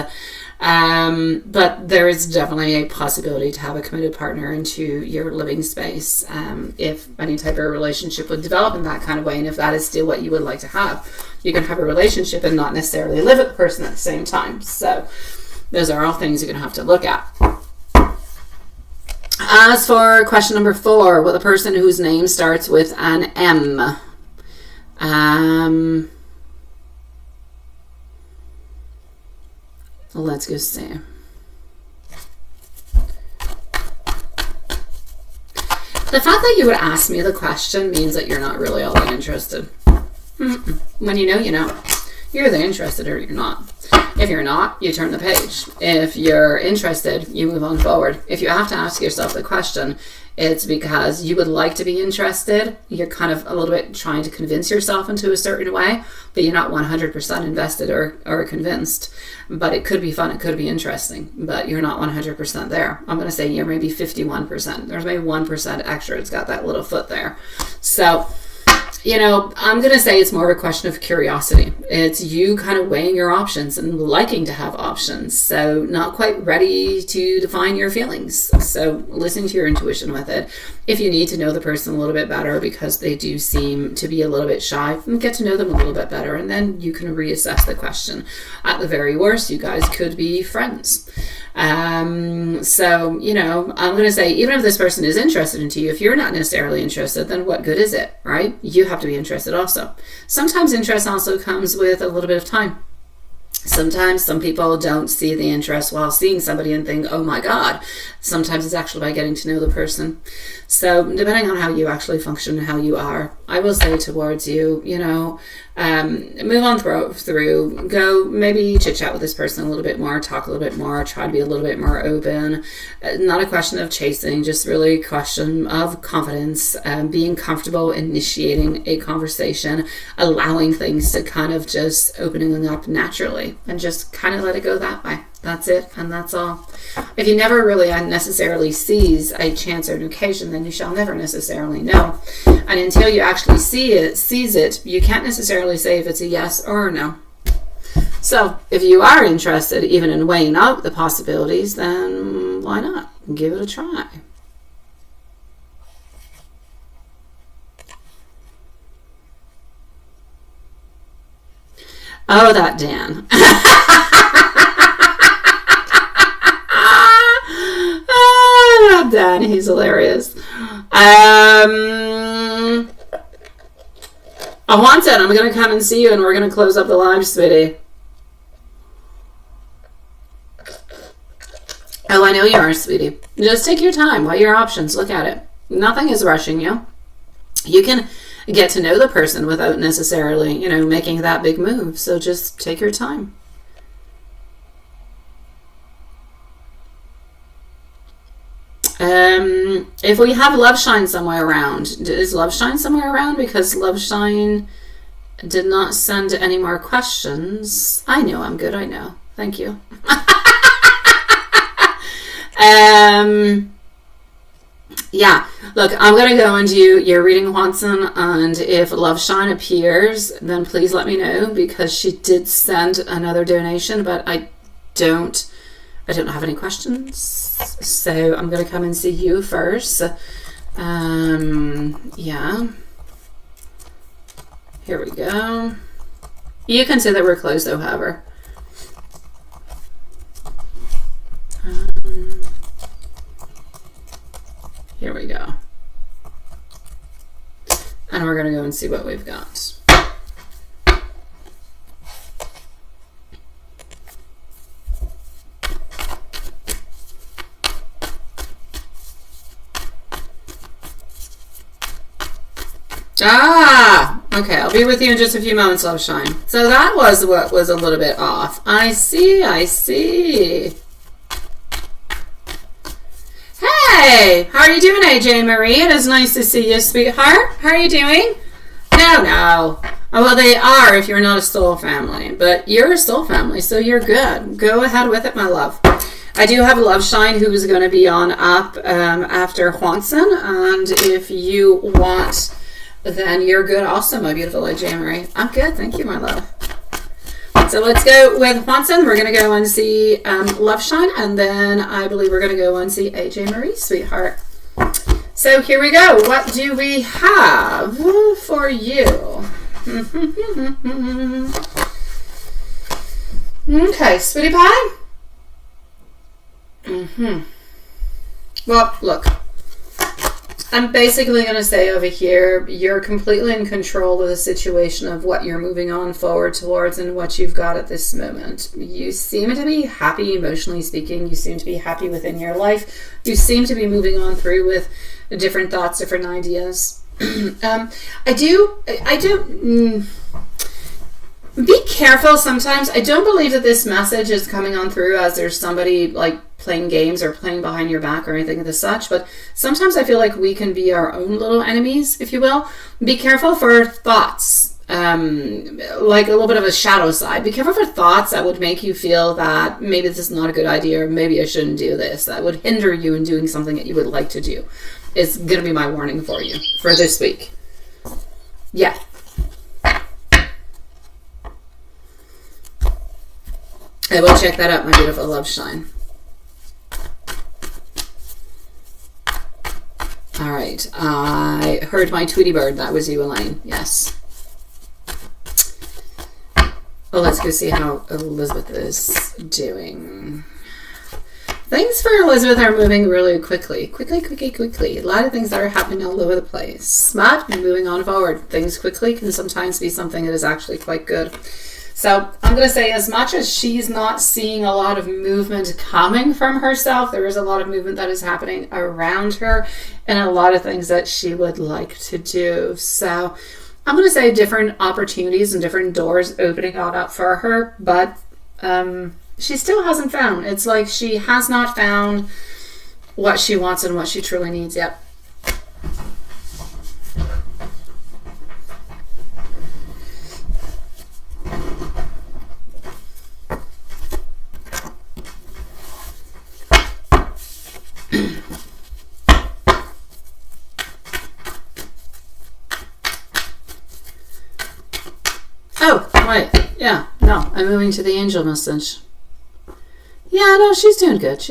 But there is definitely a possibility to have a committed partner into your living space, if any type of relationship would develop in that kind of way, and if that is still what you would like to have. You can have a relationship and not necessarily live with the person at the same time. So those are all things you're going to have to look at. As for question number 4, with a person whose name starts with an M. Let's go see. The fact that you would ask me the question means that you're not really all that interested. When you know, you know. You're either interested or you're not. If you're not, you turn the page. If you're interested, you move on forward. If you have to ask yourself the question, it's because you would like to be interested. You're kind of a little bit trying to convince yourself into a certain way, but you're not 100% invested or convinced. But it could be fun, it could be interesting, but you're not 100% there. I'm going to say you're maybe 51%. There's maybe 1% extra. It's got that little foot there. So, you know, I'm going to say it's more of a question of curiosity. It's you kind of weighing your options and liking to have options. So not quite ready to define your feelings. So listen to your intuition with it. If you need to know the person a little bit better because they do seem to be a little bit shy, get to know them a little bit better, and then you can reassess the question. At the very worst, you guys could be friends. So, you know, I'm going to say, even if this person is interested into you, if you're not necessarily interested, then what good is it, right? You have to be interested also. Sometimes interest also comes with a little bit of time. Sometimes some people don't see the interest while seeing somebody and think, oh my God. Sometimes it's actually by getting to know the person. So depending on how you actually function and how you are, I will say towards you, you know, move on through, go maybe chit chat with this person a little bit more, talk a little bit more, try to be a little bit more open. Not a question of chasing, just really a question of confidence, being comfortable initiating a conversation, allowing things to kind of just opening up naturally and just kind of let it go that way. That's it, and that's all. If you never really necessarily seize a chance or an occasion, then you shall never necessarily know. And until you actually seize it, you can't necessarily say if it's a yes or a no. So if you are interested, even in weighing out the possibilities, then why not? Give it a try. Oh, that Dan. Dan, he's hilarious. I want it. I'm going to come and see you, and we're going to close up the live, sweetie. Oh, I know you are, sweetie. Just take your time. Weigh your options. Look at it. Nothing is rushing you. You can get to know the person without necessarily, making that big move. So just take your time. If we have Love Shine somewhere around, is Love Shine somewhere around? Because Love Shine did not send any more questions. I know, I'm good, I know. Thank you. Yeah, look, I'm going to go into your reading, Juanson, and if Love Shine appears, then please let me know, because she did send another donation, but I don't have any questions, so I'm going to come and see you first. Yeah. Here we go. You can say that we're closed, though, however. Here we go. And we're going to go and see what we've got. Okay, I'll be with you in just a few moments, Love Shine. So that was what was a little bit off. I see. Hey, how are you doing, AJ Marie? It is nice to see you, sweetheart. How are you doing? No. Well, they are if you're not a soul family, but you're a soul family, so you're good. Go ahead with it, my love. I do have Love Shine, who is going to be on up after Juanson, and if you want, then you're good also, my beautiful AJ Marie. I'm good, thank you, my love. So let's go with Juanson. We're going to go and see Love Shine, and then I believe we're going to go and see AJ Marie, sweetheart. So here we go. What do we have for you? Okay, sweetie pie. Well, look. I'm basically going to say over here, you're completely in control of the situation of what you're moving on forward towards and what you've got at this moment. You seem to be happy, emotionally speaking. You seem to be happy within your life. You seem to be moving on through with different thoughts, different ideas. I do. Be careful sometimes. I don't believe that this message is coming on through as there's somebody like playing games or playing behind your back or anything of the such, but sometimes I feel like we can be our own little enemies, if you will. Be careful for thoughts, like a little bit of a shadow side. Be careful for thoughts that would make you feel that maybe this is not a good idea, or maybe I shouldn't do this, that would hinder you in doing something that you would like to do. It's going to be my warning for you for this week. Yeah. I will check that out, my beautiful Love Shine. All right. I heard my Tweety Bird. That was you, Elaine. Yes. Well, let's go see how Elizabeth is doing. Things for Elizabeth are moving really quickly. Quickly. A lot of things that are happening all over the place. But moving on forward. Things quickly can sometimes be something that is actually quite good. So I'm going to say, as much as she's not seeing a lot of movement coming from herself, there is a lot of movement that is happening around her and a lot of things that she would like to do. So I'm going to say different opportunities and different doors opening on up for her, but she still hasn't found. It's like she has not found what she wants and what she truly needs yet. Oh, wait. Yeah, no, I'm moving to the angel message. Yeah, no, she's doing good.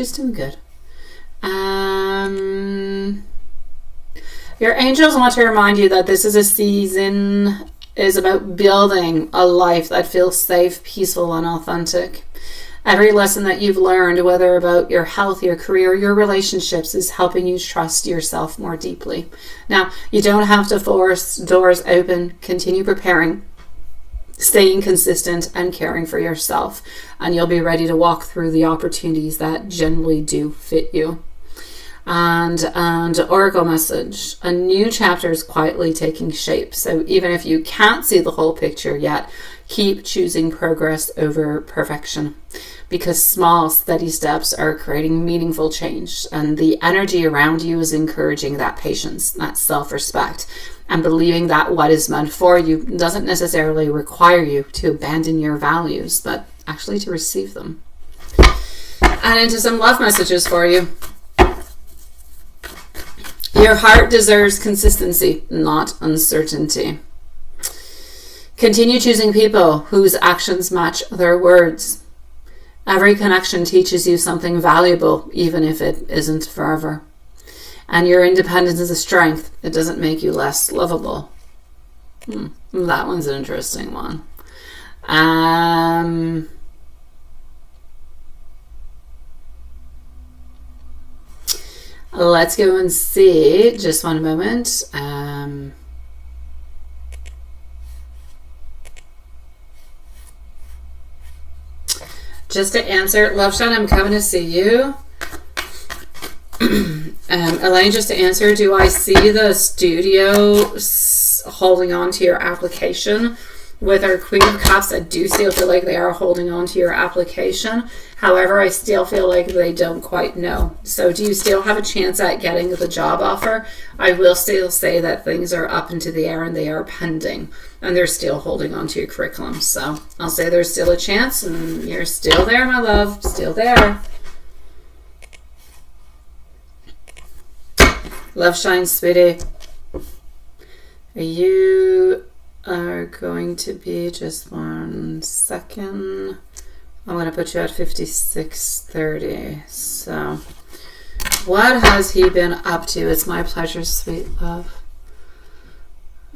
Your angels want to remind you that this is a season is about building a life that feels safe, peaceful, and authentic. Every lesson that you've learned, whether about your health, your career, your relationships, is helping you trust yourself more deeply. Now, you don't have to force doors open. Continue preparing. staying consistent and caring for yourself, and you'll be ready to walk through the opportunities that generally do fit you. And Oracle message, a new chapter is quietly taking shape. So even if you can't see the whole picture yet, keep choosing progress over perfection, because small, steady steps are creating meaningful change, and the energy around you is encouraging that patience, that self-respect, and believing that what is meant for you doesn't necessarily require you to abandon your values, but actually to receive them. And into some love messages for you. Your heart deserves consistency, not uncertainty. Continue choosing people whose actions match their words. Every connection teaches you something valuable, even if it isn't forever. And your independence is a strength. It doesn't make you less lovable. That one's an interesting one. Let's go and see. Just one moment. Just to answer, Love Shine, I'm coming to see you. Elaine, just to answer, do I see the studio holding on to your application? With our Queen of Cups, I do still feel like they are holding on to your application. However, I still feel like they don't quite know. So do you still have a chance at getting the job offer? I will still say that things are up into the air and they are pending, and they're still holding on to your curriculum. So I'll say there's still a chance, and you're still there, my love, still there. Love Shine, sweetie. You are going to be, just 1 second. I'm going to put you at 5630. So, what has he been up to? It's my pleasure, sweet love.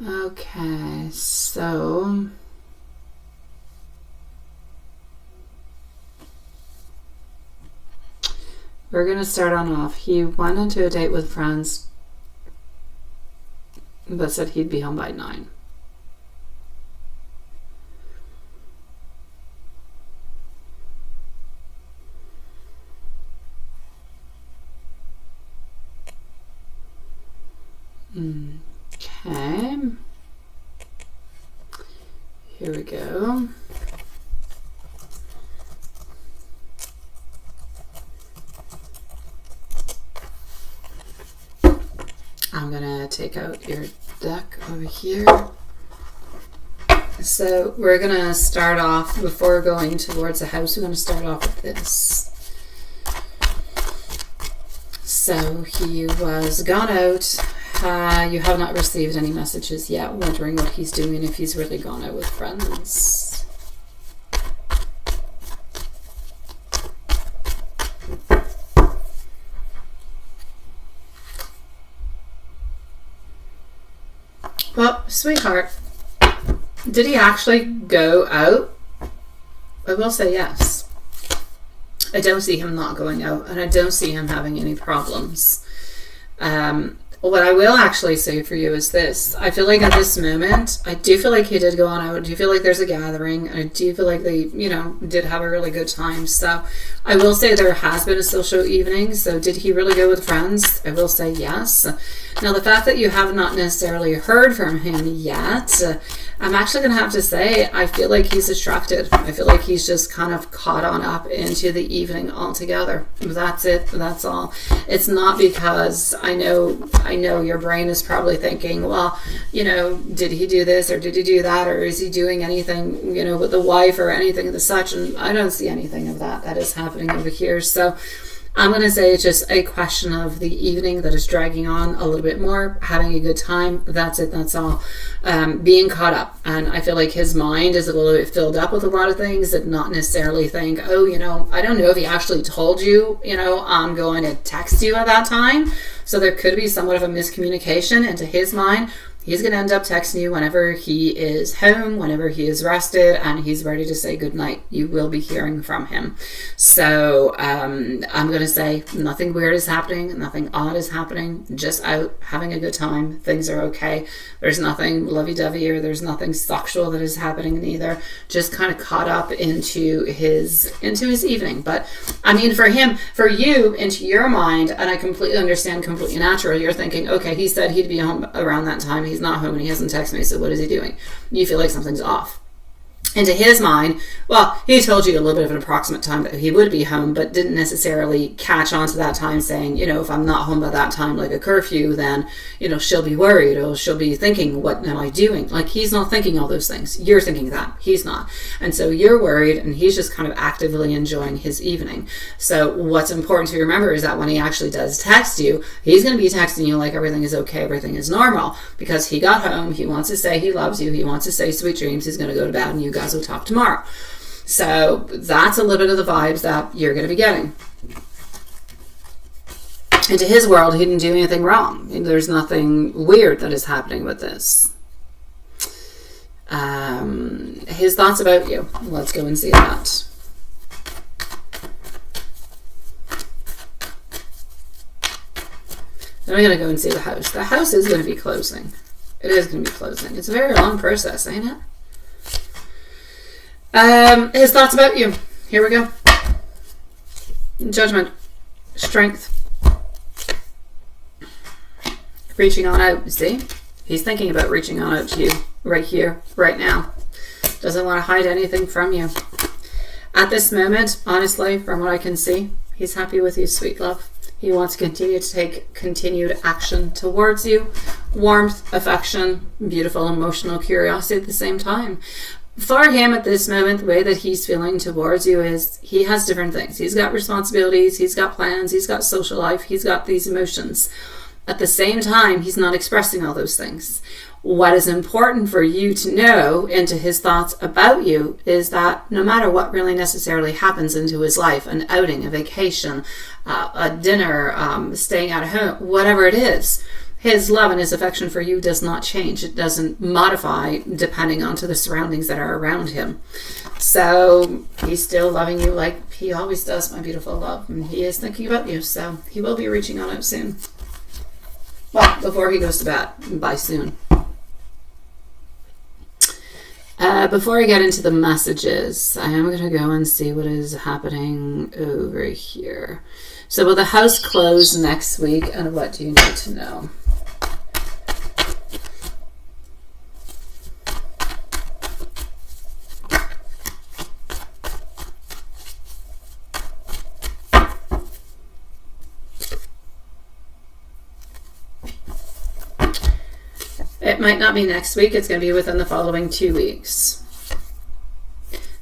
Okay, so we're going to start on off. He went into a date with friends, but said he'd be home by 9. Okay. Here we go. I'm gonna take out your deck over here. So we're gonna start off, before going towards the house, we're gonna start off with this. So he was gone out. You have not received any messages yet, wondering what he's doing, if he's really gone out with friends. Well, sweetheart, did he actually go out? I will say yes. I don't see him not going out, and I don't see him having any problems. What I will actually say for you is this. I feel like at this moment, I do feel like he did go on out. I do feel like there's a gathering, and I do feel like they, did have a really good time. So I will say there has been a social evening. So did he really go with friends? I will say yes. Now, the fact that you have not necessarily heard from him yet, I'm actually going to have to say I feel like he's distracted. I feel like he's just kind of caught on up into the evening altogether. That's it. That's all. It's not because I know your brain is probably thinking, well, did he do this or did he do that, or is he doing anything, with the wife or anything of the such? And I don't see anything of that is happening over here. So I'm going to say it's just a question of the evening that is dragging on a little bit more, having a good time. That's it. That's all. Being caught up. And I feel like his mind is a little bit filled up with a lot of things that not necessarily think, oh, I don't know if he actually told you, I'm going to text you at that time. So there could be somewhat of a miscommunication into his mind. He's going to end up texting you whenever he is home, whenever he is rested, and he's ready to say goodnight. You will be hearing from him. So I'm going to say nothing weird is happening, nothing odd is happening, just out having a good time. Things are okay. There's nothing lovey-dovey or there's nothing sexual that is happening either. Just kind of caught up into his evening. But I mean, for him, for you, into your mind, and I completely understand, completely natural, you're thinking, okay, he said he'd be home around that time. He's not home and he hasn't texted me, so what is he doing? You feel like something's off. Into his mind, well, he told you a little bit of an approximate time that he would be home, but didn't necessarily catch on to that time, saying, if I'm not home by that time, like a curfew, then, she'll be worried, or she'll be thinking, what am I doing? Like, he's not thinking all those things. You're thinking that. He's not. And so you're worried, and he's just kind of actively enjoying his evening. So what's important to remember is that when he actually does text you, he's going to be texting you like everything is okay, everything is normal, because he got home, he wants to say he loves you, he wants to say sweet dreams, he's going to go to bed, and you guys will talk tomorrow. So that's a little bit of the vibes that you're going to be getting. Into his world, he didn't do anything wrong. There's nothing weird that is happening with this. His thoughts about you. Let's go and see that. Then we're going to go and see the house. The house is going to be closing. It is going to be closing. It's a very long process, ain't it? His thoughts about you. Here we go. Judgment. Strength. Reaching on out. See? He's thinking about reaching on out to you right here, right now. Doesn't want to hide anything from you. At this moment, honestly, from what I can see, he's happy with you, sweet love. He wants to continue to take continued action towards you. Warmth, affection, beautiful emotional curiosity at the same time. For him at this moment, the way that he's feeling towards you is he has different things. He's got responsibilities, he's got plans, he's got social life, he's got these emotions. At the same time, he's not expressing all those things. What is important for you to know into his thoughts about you is that no matter what really necessarily happens into his life, an outing, a vacation, a dinner, staying at home, whatever it is, his love and his affection for you does not change. It doesn't modify depending on to the surroundings that are around him. So he's still loving you like he always does, my beautiful love. And he is thinking about you, so he will be reaching on out soon. Well, before he goes to bed, by soon. Before I get into the messages, I am going to go and see what is happening over here. So will the house close next week, and what do you need to know? It might not be next week. It's going to be within the following 2 weeks.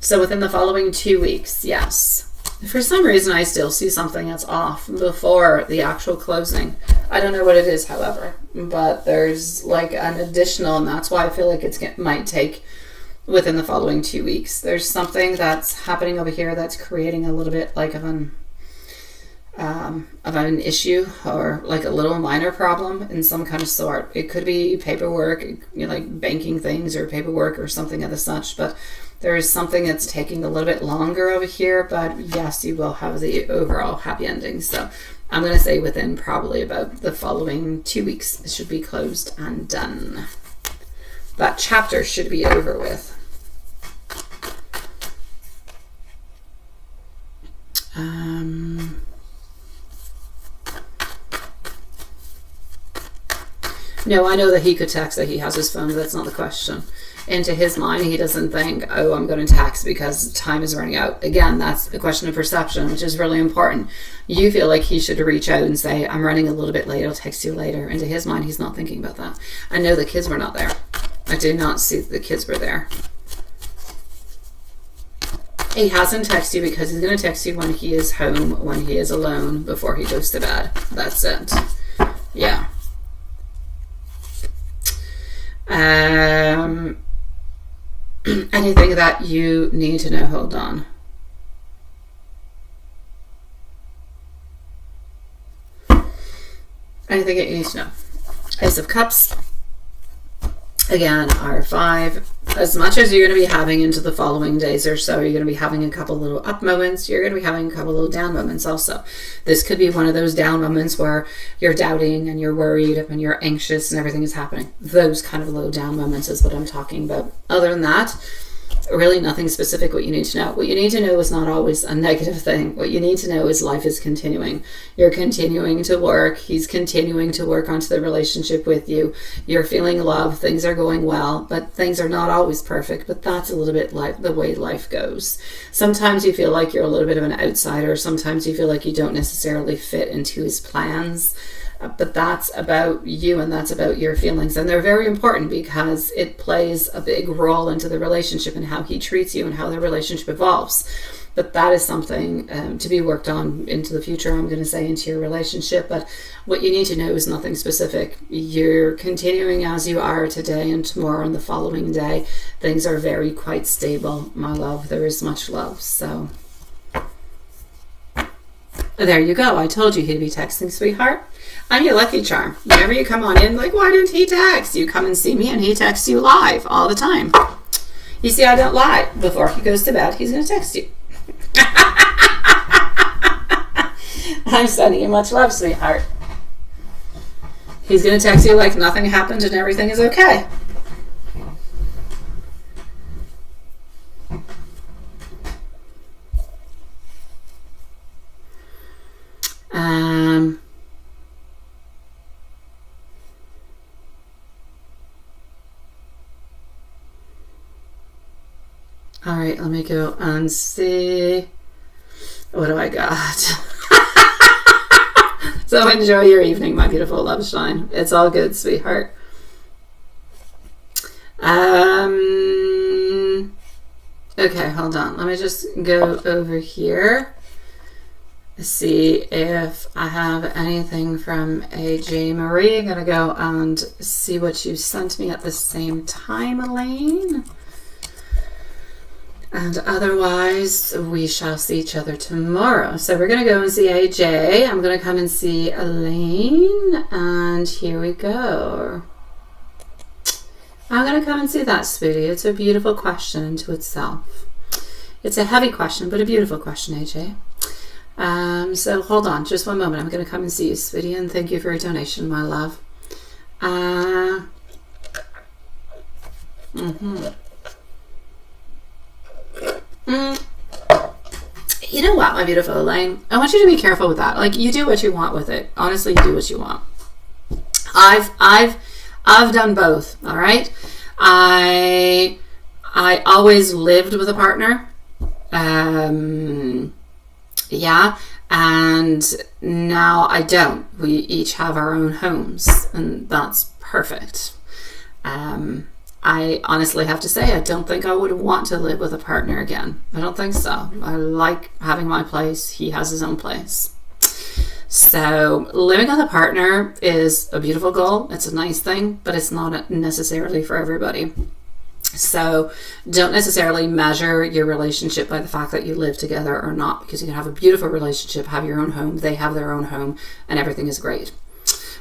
So within the following 2 weeks, yes. For some reason, I still see something that's off before the actual closing. I don't know what it is, however, but there's like an additional, and that's why I feel like it might take within the following 2 weeks. There's something that's happening over here that's creating a little bit like of an issue, or like a little minor problem in some kind of sort. It could be paperwork, like banking things or paperwork or something of the such, but there is something that's taking a little bit longer over here. But yes, you will have the overall happy ending. So I'm going to say within probably about the following 2 weeks, it should be closed and done. That chapter should be over with. No, I know that he could text that he has his phone, but that's not the question. Into his mind, he doesn't think, oh, I'm going to text because time is running out. Again, that's a question of perception, which is really important. You feel like he should reach out and say, I'm running a little bit late, I'll text you later. Into his mind, he's not thinking about that. I know the kids were not there. I did not see that the kids were there. He hasn't texted you because he's going to text you when he is home, when he is alone, before he goes to bed. That's it. Yeah. Anything that you need to know, hold on. Anything that you need to know. Ace of Cups, Again, R5, as much as you're going to be having into the following days or so, you're going to be having a couple little up moments, you're going to be having a couple little down moments also. This could be one of those down moments where you're doubting and you're worried and you're anxious and everything is happening. Those kind of low down moments is what I'm talking about. Other than that, really nothing specific what you need to know. What you need to know is not always a negative thing. What you need to know is life is continuing. You're continuing to work. He's continuing to work onto the relationship with you. You're feeling love. Things are going well, but things are not always perfect. But that's a little bit like the way life goes. Sometimes you feel like you're a little bit of an outsider. Sometimes you feel like you don't necessarily fit into his plans. But that's about you and that's about your feelings. And they're very important because it plays a big role into the relationship and how he treats you and how the relationship evolves. But that is something to be worked on into the future, I'm going to say, into your relationship. But what you need to know is nothing specific. You're continuing as you are today and tomorrow and the following day. Things are very quite stable, my love. There is much love. So there you go. I told you he'd be texting, sweetheart. I'm your lucky charm. Whenever you come on in, like, why didn't he text? You come and see me and he texts you live all the time. You see, I don't lie. Before he goes to bed, he's going to text you. I'm sending you much love, sweetheart. He's going to text you like nothing happened and everything is okay. All right, let me go and see. What do I got? So enjoy your evening, my beautiful love shine. It's all good, sweetheart. Okay, hold on. Let me just go over here. See if I have anything from AJ Marie. I'm gonna go and see what you sent me at the same time, Elaine. And otherwise, we shall see each other tomorrow. So we're going to go and see AJ. I'm going to come and see Elaine. And here we go. I'm going to come and see that, sweetie. It's a beautiful question into itself. It's a heavy question, but a beautiful question, AJ. So hold on just one moment. I'm going to come and see you, sweetie. And thank you for your donation, my love. You know what, my beautiful Elaine? I want you to be careful with that. Like, you do what you want with it. Honestly, you do what you want. I've done both. All right. I always lived with a partner. Yeah. And now I don't. We each have our own homes, and that's perfect. I honestly have to say, I don't think I would want to live with a partner again. I don't think so. I like having my place. He has his own place. So living with a partner is a beautiful goal. It's a nice thing, but it's not necessarily for everybody. So don't necessarily measure your relationship by the fact that you live together or not, because you can have a beautiful relationship, have your own home, they have their own home, and everything is great.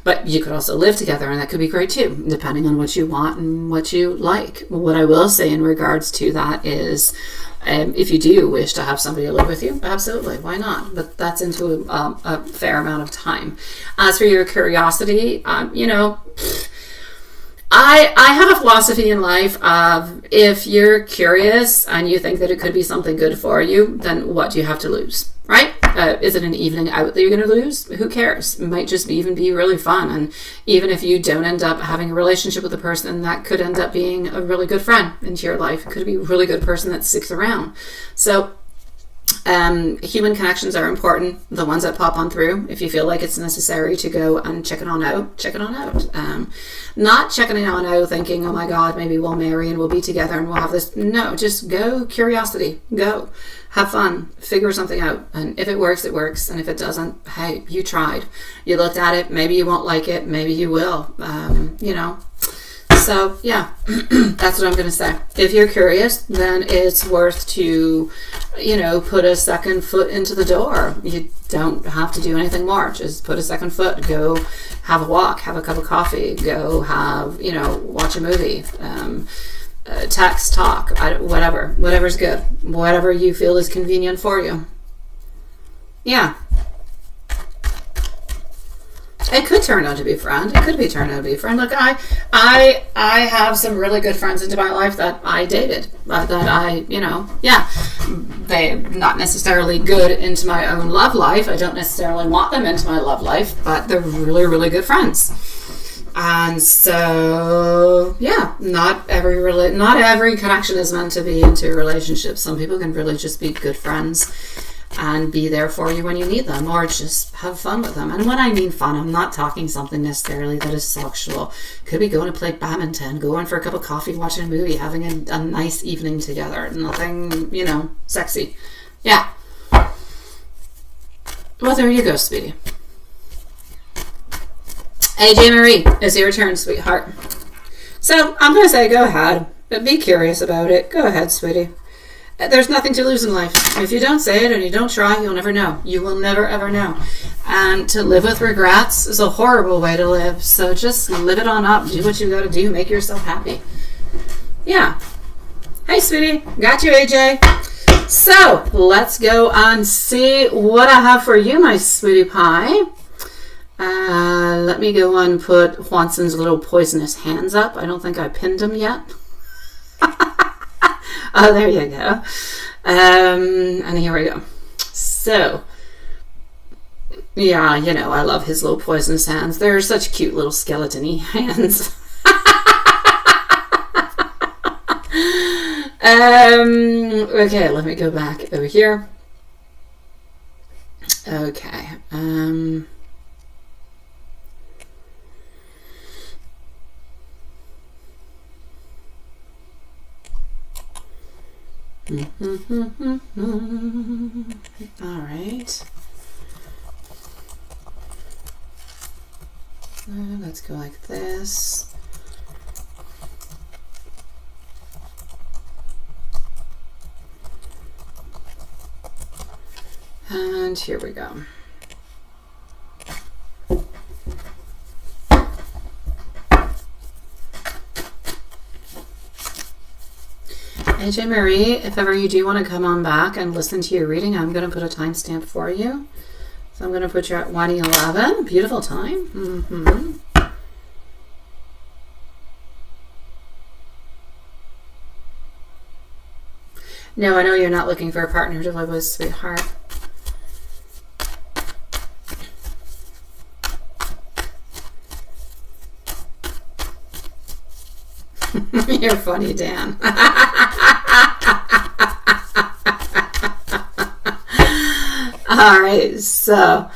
But you could also live together, and that could be great too, depending on what you want and what you like. What I will say in regards to that is, if you do wish to have somebody to live with you, absolutely, why not? But that's into a fair amount of time. As for your curiosity, you know, I have a philosophy in life of, if you're curious and you think that it could be something good for you, then what do you have to lose, right? Is it an evening out that you're going to lose? Who cares? It might just even be really fun. And even if you don't end up having a relationship with a person, that could end up being a really good friend into your life. It could be a really good person that sticks around. So human connections are important, the ones that pop on through. If you feel like it's necessary to go and check it on out, check it on out. Not checking it on out thinking, oh my God, maybe we'll marry and we'll be together and we'll have this. No, just go, curiosity, go. Have fun, figure something out. And if it works, it works. And if it doesn't, hey, you tried. You looked at it, maybe you won't like it, maybe you will, you know. So yeah, that's what I'm going to say. If you're curious, then it's worth to, put a second foot into the door. You don't have to do anything more. Just put a second foot. Go have a walk, have a cup of coffee, go have, watch a movie, text, talk, whatever's good, whatever you feel is convenient for you. Yeah. It could turn out to be a friend. It could be turned out to be a friend. Look, I have some really good friends into my life that I dated. They're not necessarily good into my own love life. I don't necessarily want them into my love life, but they're really, really good friends. And so, yeah, not every connection is meant to be into a relationship. Some people can really just be good friends and be there for you when you need them, or just have fun with them. And when I mean fun, I'm not talking something necessarily that is sexual. Could be going to play badminton, going for a cup of coffee, watching a movie, having a nice evening together. Nothing, sexy. Yeah. Well, there you go, sweetie. AJ Marie, it's your turn, sweetheart. So I'm going to say go ahead, but be curious about it. Go ahead, sweetie. There's nothing to lose in life. If you don't say it and you don't try, you'll never know. You will never, ever know. And to live with regrets is a horrible way to live. So just live it on up. Do what you got to do. Make yourself happy. Yeah. Hey, sweetie. Got you, AJ. So let's go and see what I have for you, my sweetie pie. Let me go and put Juanson's little poisonous hands up. I don't think I pinned him yet. Oh, there you go. And here we go. So, yeah, I love his little poisonous hands. They're such cute little skeleton-y hands. Okay, let me go back over here. Okay. All right. Let's go like this. And here we go. AJ Marie, if ever you do want to come on back and listen to your reading, I'm going to put a timestamp for you. So I'm going to put you at 1:11. Beautiful time. Mm-hmm. No, I know you're not looking for a partner to live with, sweetheart. You're funny, Dan. All right, so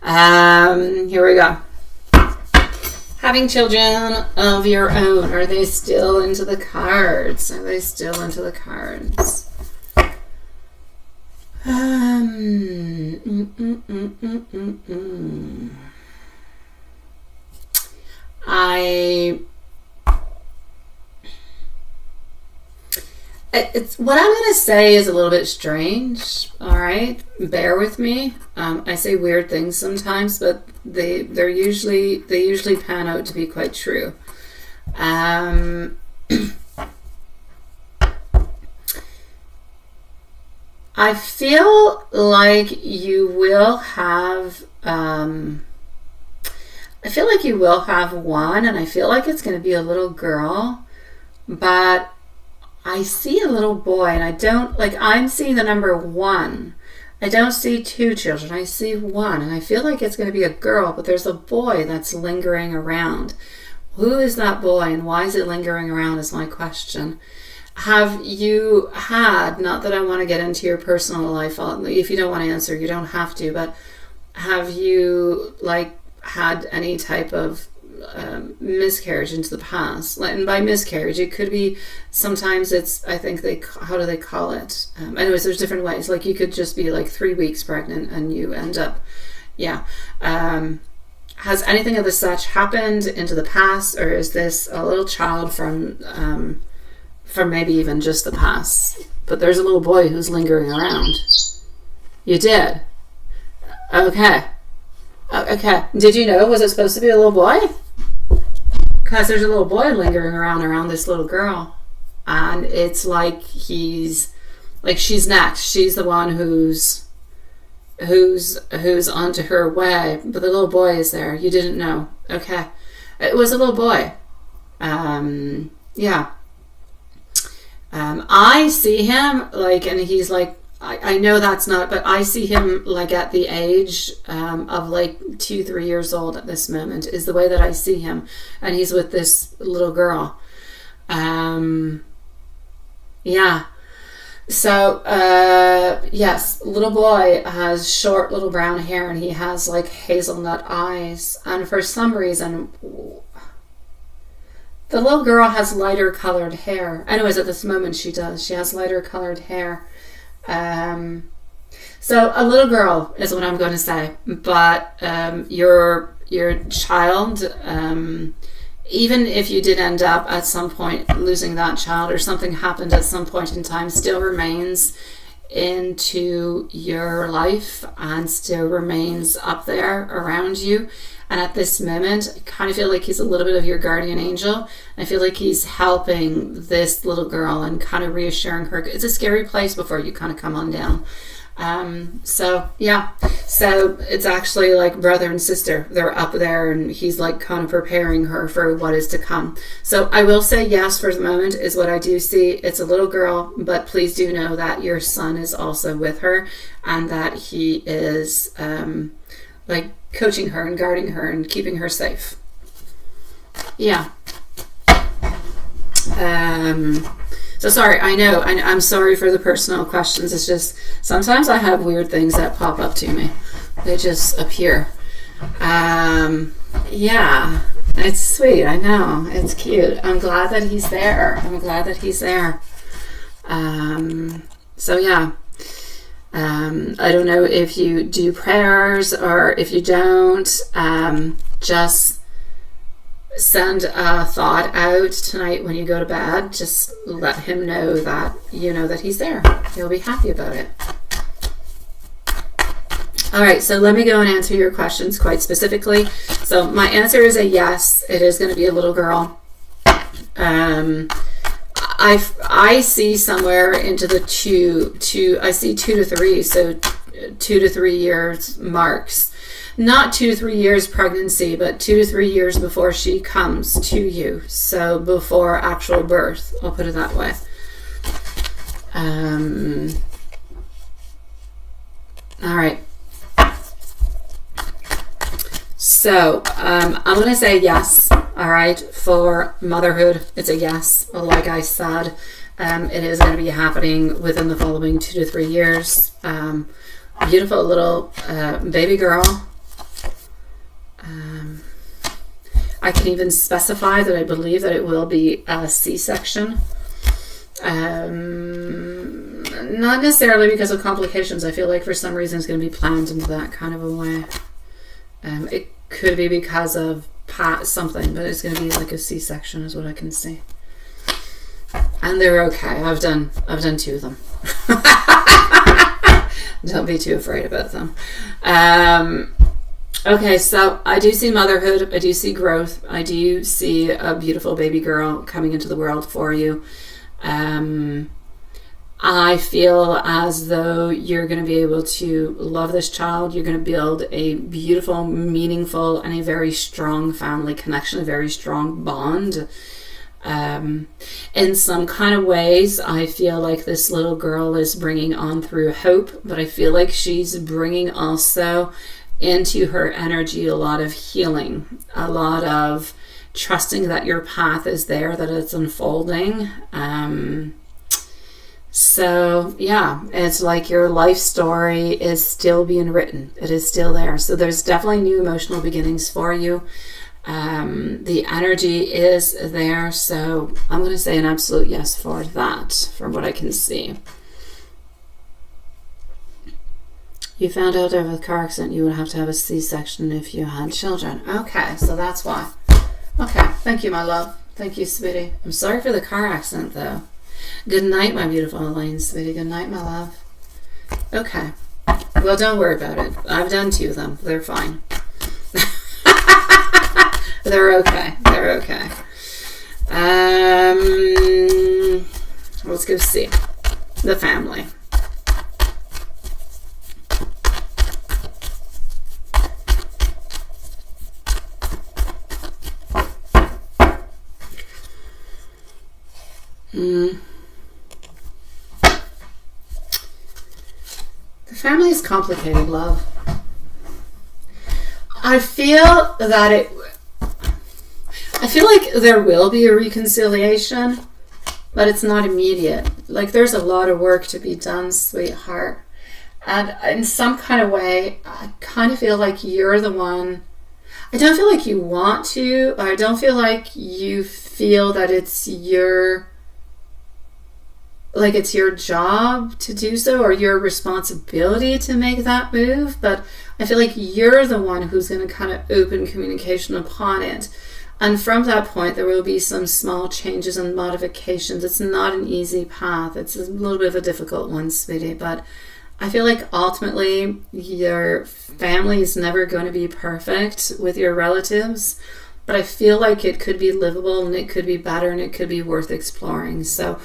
here we go. Having children of your own. Are they still into the cards? Are they still into the cards? It's what I'm going to say is a little bit strange. All right, bear with me. I say weird things sometimes, but they usually pan out to be quite true. I feel like you will have. I feel like you will have one, and I feel like it's going to be a little girl, but I see a little boy, and I'm seeing the number 1. I don't see 2 children. I see 1, and I feel like it's going to be a girl, but there's a boy that's lingering around. Who is that boy, and why is it lingering around is my question. Have you had, not that I want to get into your personal life, if you don't want to answer, you don't have to, but have you, had any type of miscarriage into the past? And by miscarriage, it could be, sometimes it's, I think how do they call it? Anyways, there's different ways. You could just be 3 weeks pregnant and you end up, has anything of the such happened into the past, or is this a little child from maybe even just the past? But there's a little boy who's lingering around. You did? Okay. Okay. Did you know? Was it supposed to be a little boy? Because there's a little boy lingering around this little girl. And it's like she's next. She's the one who's onto her way. But the little boy is there. You didn't know. Okay. It was a little boy. Yeah. I see him like, and he's like, I know that's not, but I see him like at the age of like 2-3 years old at this moment is the way that I see him, and he's with this little girl. Yeah. So yes, little boy has short little brown hair, and he has like hazelnut eyes, and for some reason the little girl has lighter colored hair. Anyways, at this moment she does. She has lighter colored hair. So a little girl is what I'm going to say, but your child, even if you did end up at some point losing that child, or something happened at some point in time, still remains into your life and still remains up there around you. And at this moment, I kind of feel like he's a little bit of your guardian angel. I feel like he's helping this little girl and kind of reassuring her. It's a scary place before you kind of come on down. So yeah, so it's actually like brother and sister. They're up there, and he's like kind of preparing her for what is to come. So I will say yes for the moment is what I do see. It's a little girl, but please do know that your son is also with her, and that he is like coaching her and guarding her and keeping her safe. Yeah. So sorry, I know, I'm sorry for the personal questions. It's just sometimes I have weird things that pop up to me. They just appear. Yeah, it's sweet. I know, it's cute. I'm glad that he's there. So yeah. I don't know if you do prayers or if you don't. Just send a thought out tonight when you go to bed. Just let him know that you know that he's there. He'll be happy about it. All right, so let me go and answer your questions quite specifically. So my answer is a yes. It is going to be a little girl. I see somewhere into the I see 2 to 3, so 2 to 3 years marks. Not 2 to 3 years pregnancy, but 2 to 3 years before she comes to you. So before actual birth, I'll put it that way. All right. So I'm going to say yes. All right, for motherhood, it's a yes. Like I said, it is going to be happening within the following 2 to 3 years. Beautiful little baby girl. I can even specify that I believe that it will be a C-section. Not necessarily because of complications. I feel like for some reason it's going to be planned into that kind of a way. It could be because of something, but it's going to be like a C-section is what I can see. And they're okay. I've done 2 of them. Don't be too afraid about them. Okay, so I do see motherhood. I do see growth. I do see a beautiful baby girl coming into the world for you. I feel as though you're going to be able to love this child. You're going to build a beautiful, meaningful, and a very strong family connection, a very strong bond. In some kind of ways, I feel like this little girl is bringing on through hope, but I feel like she's bringing also into her energy a lot of healing, a lot of trusting that your path is there, that it's unfolding. So yeah, it's like your life story is still being written. It is still there. So there's definitely new emotional beginnings for you. The energy is there. So I'm going to say an absolute yes for that, from what I can see. You found out over the car accident you would have to have a C-section if you had children. Okay, so that's why. Okay, thank you, my love. Thank you, sweetie. I'm sorry for the car accident, though. Good night, my beautiful Elaine, sweetie. Good night, my love. Okay. Well, don't worry about it. I've done 2 of them. They're fine. They're okay. They're okay. Let's go see. The family. The family is complicated, love. I feel like there will be a reconciliation, but it's not immediate. Like, there's a lot of work to be done, sweetheart. And in some kind of way, I kind of feel like you're the one. I don't feel like you want to, or I don't feel like you feel that it's your job to do so, or your responsibility to make that move, but I feel like you're the one who's going to kind of open communication upon it. And from that point, there will be some small changes and modifications. It's not an easy path. It's a little bit of a difficult one, sweetie, but I feel like ultimately your family is never going to be perfect with your relatives, but I feel like it could be livable and it could be better and it could be worth exploring. So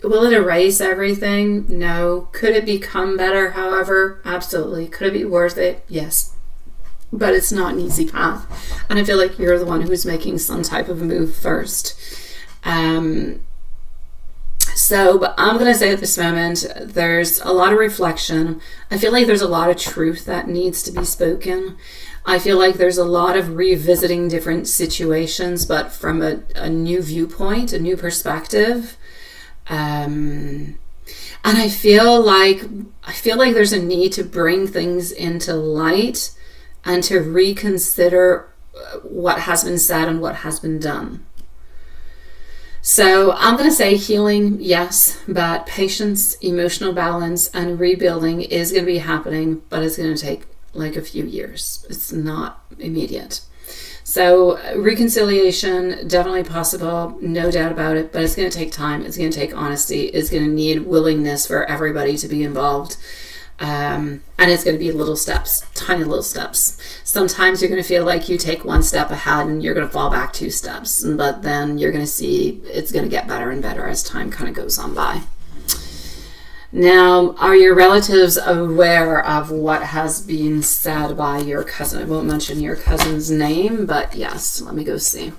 will it erase everything? No. Could it become better, however? Absolutely. Could it be worth it? Yes. But it's not an easy path. And I feel like you're the one who's making some type of move first. But I'm going to say at this moment, there's a lot of reflection. I feel like there's a lot of truth that needs to be spoken. I feel like there's a lot of revisiting different situations, but from a new viewpoint, a new perspective. And I feel like there's a need to bring things into light and to reconsider what has been said and what has been done. So I'm going to say healing, yes, but patience, emotional balance, and rebuilding is going to be happening, but it's going to take like a few years. It's not immediate. So reconciliation, definitely possible, no doubt about it, but it's going to take time. It's going to take honesty. It's going to need willingness for everybody to be involved. And it's going to be little steps, tiny little steps. Sometimes you're going to feel like you take 1 step ahead and you're going to fall back 2 steps, but then you're going to see it's going to get better and better as time kind of goes on by. Now, are your relatives aware of what has been said by your cousin? I won't mention your cousin's name, but yes, let me go see.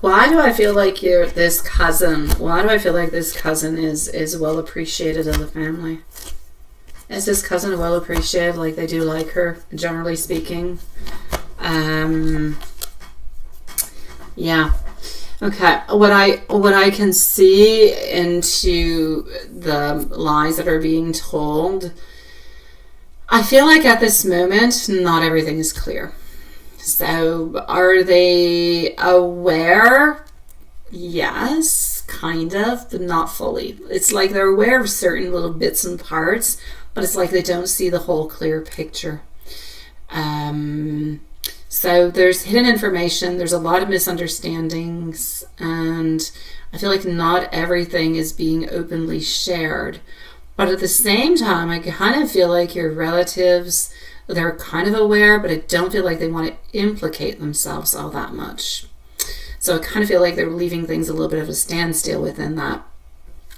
Why do I feel like this cousin is well appreciated of the family? Is this cousin well appreciated? Like they do like her, generally speaking? Yeah. Okay. What I can see into the lies that are being told, I feel like at this moment, not everything is clear. So are they aware? Yes, kind of, but not fully. It's like they're aware of certain little bits and parts, but it's like they don't see the whole clear picture. So there's hidden information, there's a lot of misunderstandings, and I feel like not everything is being openly shared. But at the same time, I kind of feel like your relatives, they're kind of aware, but I don't feel like they want to implicate themselves all that much. So I kind of feel like they're leaving things a little bit of a standstill within that.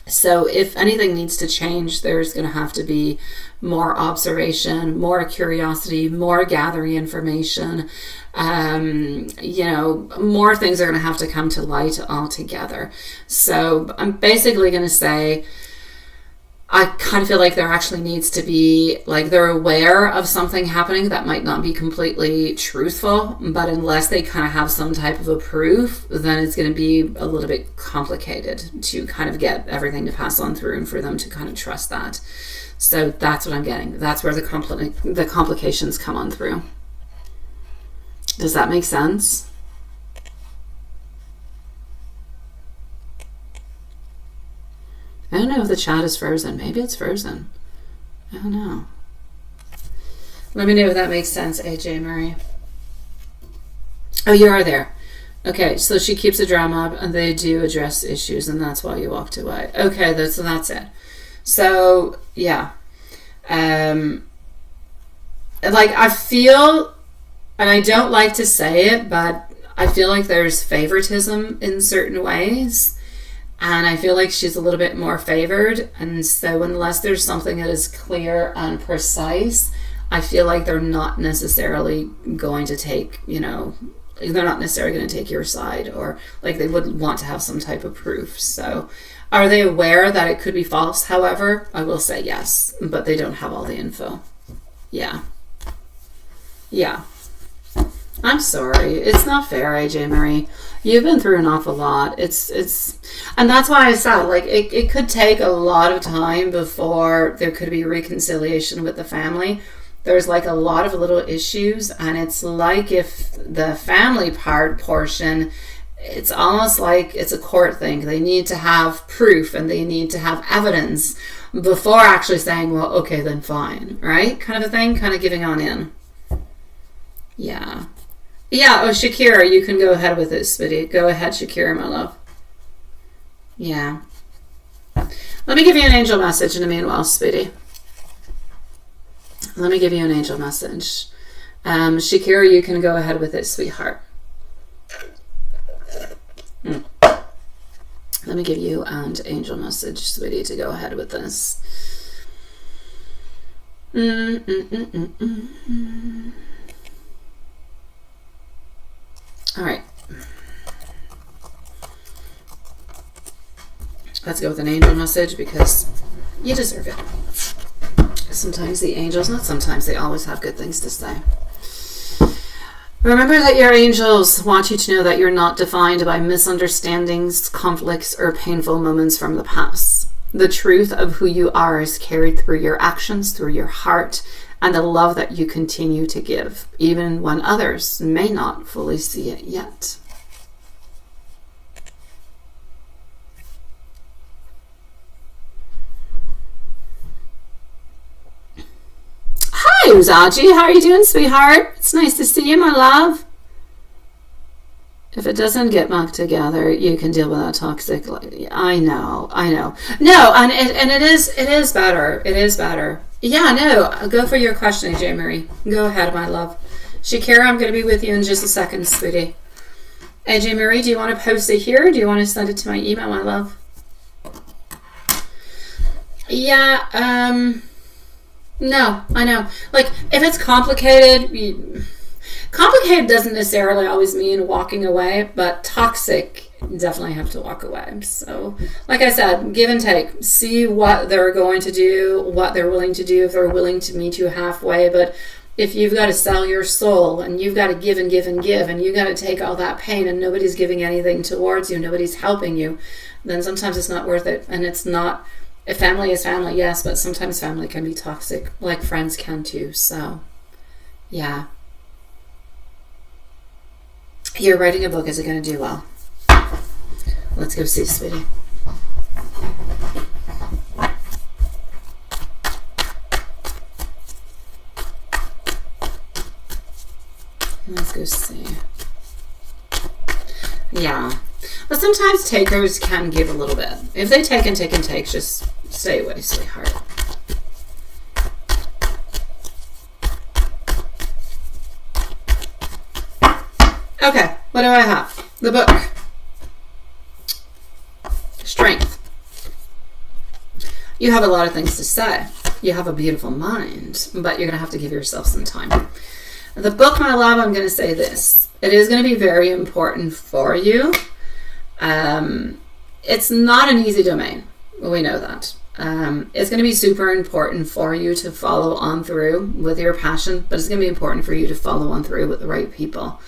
So if anything needs to change, there's going to have to be more observation, more curiosity, more gathering information. More things are going to have to come to light altogether. So I'm basically going to say, I kind of feel like there actually needs to be, like, they're aware of something happening that might not be completely truthful, but unless they kind of have some type of a proof, then it's going to be a little bit complicated to kind of get everything to pass on through and for them to kind of trust that. So that's what I'm getting. That's where the complications come on through. Does that make sense? I don't know if the chat is frozen. Maybe it's frozen. I don't know. Let me know if that makes sense, AJ Murray. Oh, you are there. Okay, so she keeps the drama up and they do address issues and that's why you walked away. Okay, that's it. So, yeah. Like, I feel, and I don't like to say it, but I feel like there's favoritism in certain ways. And I feel like she's a little bit more favored. And so unless there's something that is clear and precise, I feel like they're not necessarily going to take, they're not necessarily going to take your side, or like they would want to have some type of proof. So are they aware that it could be false? However, I will say yes, but they don't have all the info. Yeah. I'm sorry. It's not fair, AJ Marie. You've been through an awful lot. It's and that's why I said, like, it could take a lot of time before there could be reconciliation with the family. There's like a lot of little issues, and it's like if the family portion, it's almost like it's a court thing. They need to have proof and they need to have evidence before actually saying, well, okay, then fine, right? Kind of a thing, kind of giving on in. Yeah. Oh, Shakira, you can go ahead with it, sweetie. Go ahead, Shakira, my love. Yeah. Let me give you an angel message in the meanwhile, sweetie. Let me give you an angel message. Shakira, you can go ahead with it, sweetheart. Let me give you an angel message, sweetie, to go ahead with this. All right. Let's go with an angel message because you deserve it. Sometimes the angels, not sometimes, they always have good things to say. Remember that your angels want you to know that you're not defined by misunderstandings, conflicts, or painful moments from the past. The truth of who you are is carried through your actions, through your heart, and the love that you continue to give, even when others may not fully see it yet. Hi, Uzaji. How are you doing, sweetheart? It's nice to see you, my love. If it doesn't get mucked together, you can deal with that toxic. I know. No, and it is better. It is better. Yeah, no. Go for your question, AJ Marie. Go ahead, my love. Shakira, I'm going to be with you in just a second, sweetie. AJ Marie, do you want to post it here, or do you want to send it to my email, my love? Yeah. No, I know. Like, if it's complicated, complicated doesn't necessarily always mean walking away, but toxic, definitely have to walk away. So, like I said, give and take. See what they're going to do, what they're willing to do, if they're willing to meet you halfway. But if you've got to sell your soul and you've got to give and give and give, and you've got to take all that pain and nobody's giving anything towards you, nobody's helping you, then sometimes it's not worth it. And it's not... Family is family, yes, but sometimes family can be toxic, like friends can too. So, yeah. You're writing a book. Is it going to do well? Let's go see, sweetie. Let's go see. Yeah. But sometimes takers can give a little bit. If they take and take and take, just stay away, sweetheart. Okay, what do I have? The book. Strength. You have a lot of things to say. You have a beautiful mind, but you're going to have to give yourself some time. The book, my love, I'm going to say this. It is going to be very important for you. It's not an easy domain. We know that. It's going to be super important for you to follow on through with your passion, but it's going to be important for you to follow on through with the right people.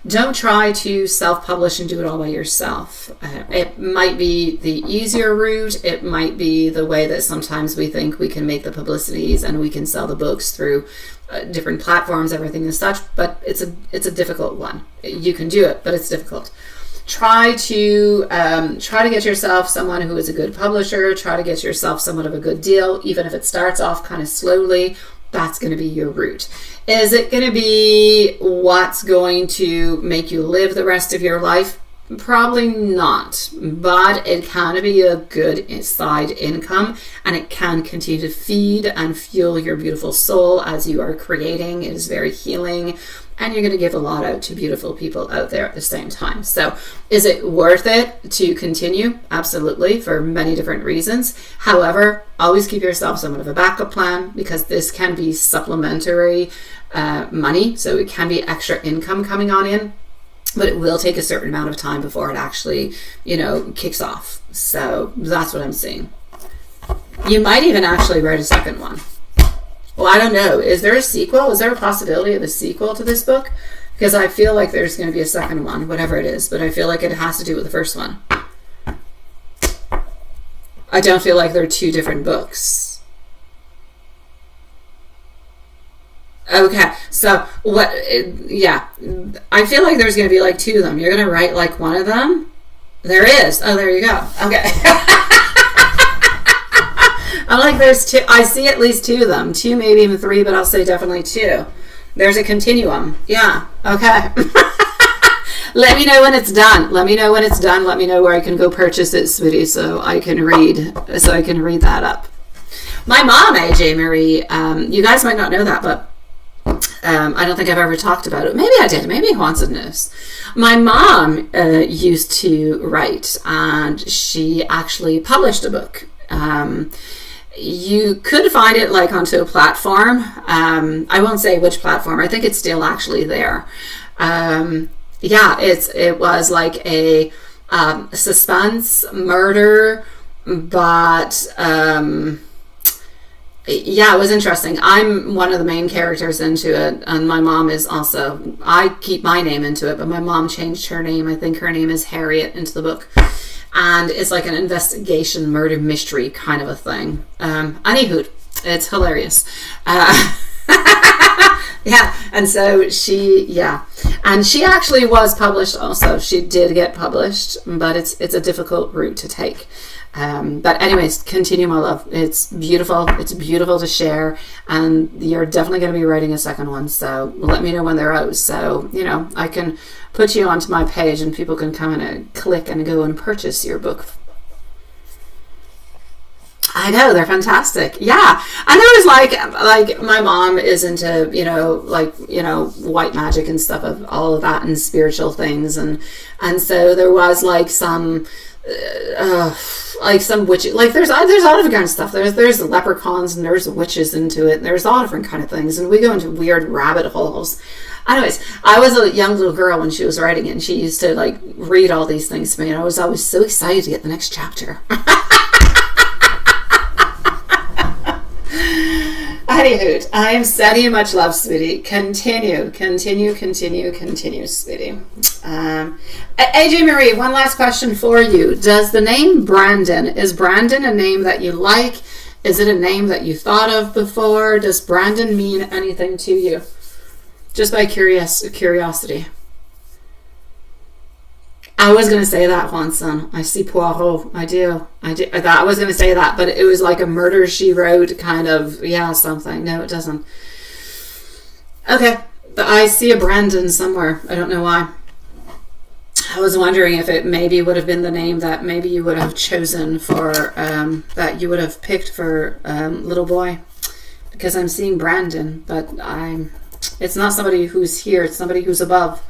Don't try to self-publish and do it all by yourself. It might be the easier route. It might be the way that sometimes we think we can make the publicities and we can sell the books through different platforms, everything and such, but it's a difficult one. You can do it, but it's difficult. Try to get yourself someone who is a good publisher. Try to get yourself somewhat of a good deal, even if it starts off kind of slowly. That's going to be your route. Is it going to be what's going to make you live the rest of your life? Probably not, but it can be a good side income, and it can continue to feed and fuel your beautiful soul as you are creating. It is very healing, and you're going to give a lot out to beautiful people out there at the same time. So is it worth it to continue? Absolutely, for many different reasons. However, always keep yourself somewhat of a backup plan, because this can be supplementary money, so it can be extra income coming on in, but it will take a certain amount of time before it actually, kicks off. So that's what I'm seeing. You might even actually write a second one. Well, I don't know. Is there a sequel? Is there a possibility of a sequel to this book? Because I feel like there's going to be a second one, whatever it is, but I feel like it has to do with the first one. I don't feel like they're two different books. Okay, so what, yeah, I feel like there's going to be like two of them. You're going to write like one of them? There is. Oh, there you go. Okay. I'm like, there's two. I see at least two of them. Two, maybe even three, but I'll say definitely two. There's a continuum. Yeah. Okay. Let me know when it's done. Let me know when it's done. Let me know where I can go purchase it, sweetie, so I can read that up. My mom, AJ Marie, you guys might not know that, but I don't think I've ever talked about it. Maybe I did. Maybe Haunted News. My mom used to write, and she actually published a book. You could find it like onto a platform. I won't say which platform. I think it's still actually there. It was like a suspense murder, but it was interesting. I'm one of the main characters into it, and my mom is also. I keep my name into it, but my mom changed her name. I think her name is Harriet into the book. And it's like an investigation murder mystery kind of a thing. Anywho, it's hilarious. And so she actually was published also. She did get published, but it's a difficult route to take. But anyways, continue, my love. It's beautiful. It's beautiful to share, and you're definitely going to be writing a second one. So let me know when they're out. So, I can put you onto my page and people can come and click and go and purchase your book. I know, they're fantastic. Yeah. And there was like my mom is into, white magic and stuff, of all of that, and spiritual things. And so there was like some witches, like there's all different kind of stuff. There's leprechauns, and there's witches into it, and there's all different kind of things, and we go into weird rabbit holes. Anyways, I was a young little girl when she was writing it, and she used to like read all these things to me, and I was always so excited to get the next chapter. Anywho, I am sending you much love, sweetie. Continue, sweetie. AJ Marie, one last question for you. Does the name Brandon, is Brandon a name that you like? Is it a name that you thought of before? Does Brandon mean anything to you? Just by curiosity. I was going to say that, Juanson. I see Poirot. I do. I thought I was going to say that, but it was like a Murder, She Wrote kind of, something. No, it doesn't. Okay. I see a Brandon somewhere. I don't know why. I was wondering if it maybe would have been the name that maybe you would have chosen for, that you would have picked for little boy. Because I'm seeing Brandon, but it's not somebody who's here. It's somebody who's above.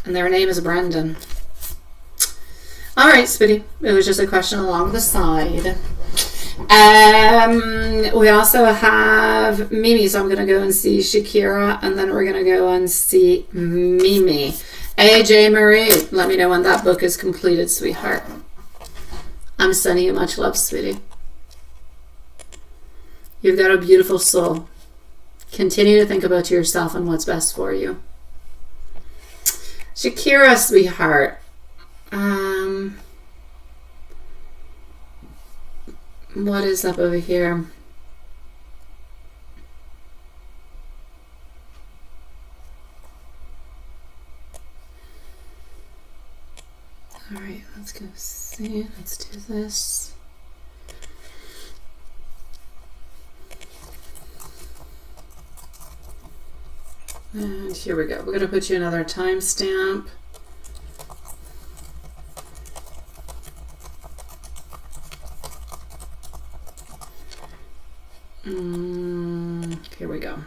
And their name is Brandon. All right, sweetie. It was just a question along the side. We also have Mimi, so I'm going to go and see Shakira, and then we're going to go and see Mimi. AJ Marie, let me know when that book is completed, sweetheart. I'm sending you much love, sweetie. You've got a beautiful soul. Continue to think about yourself and what's best for you. Shakira, sweetheart. What is up over here? All right, let's go see. Let's do this. And here we go. We're going to put you another timestamp. Here we go.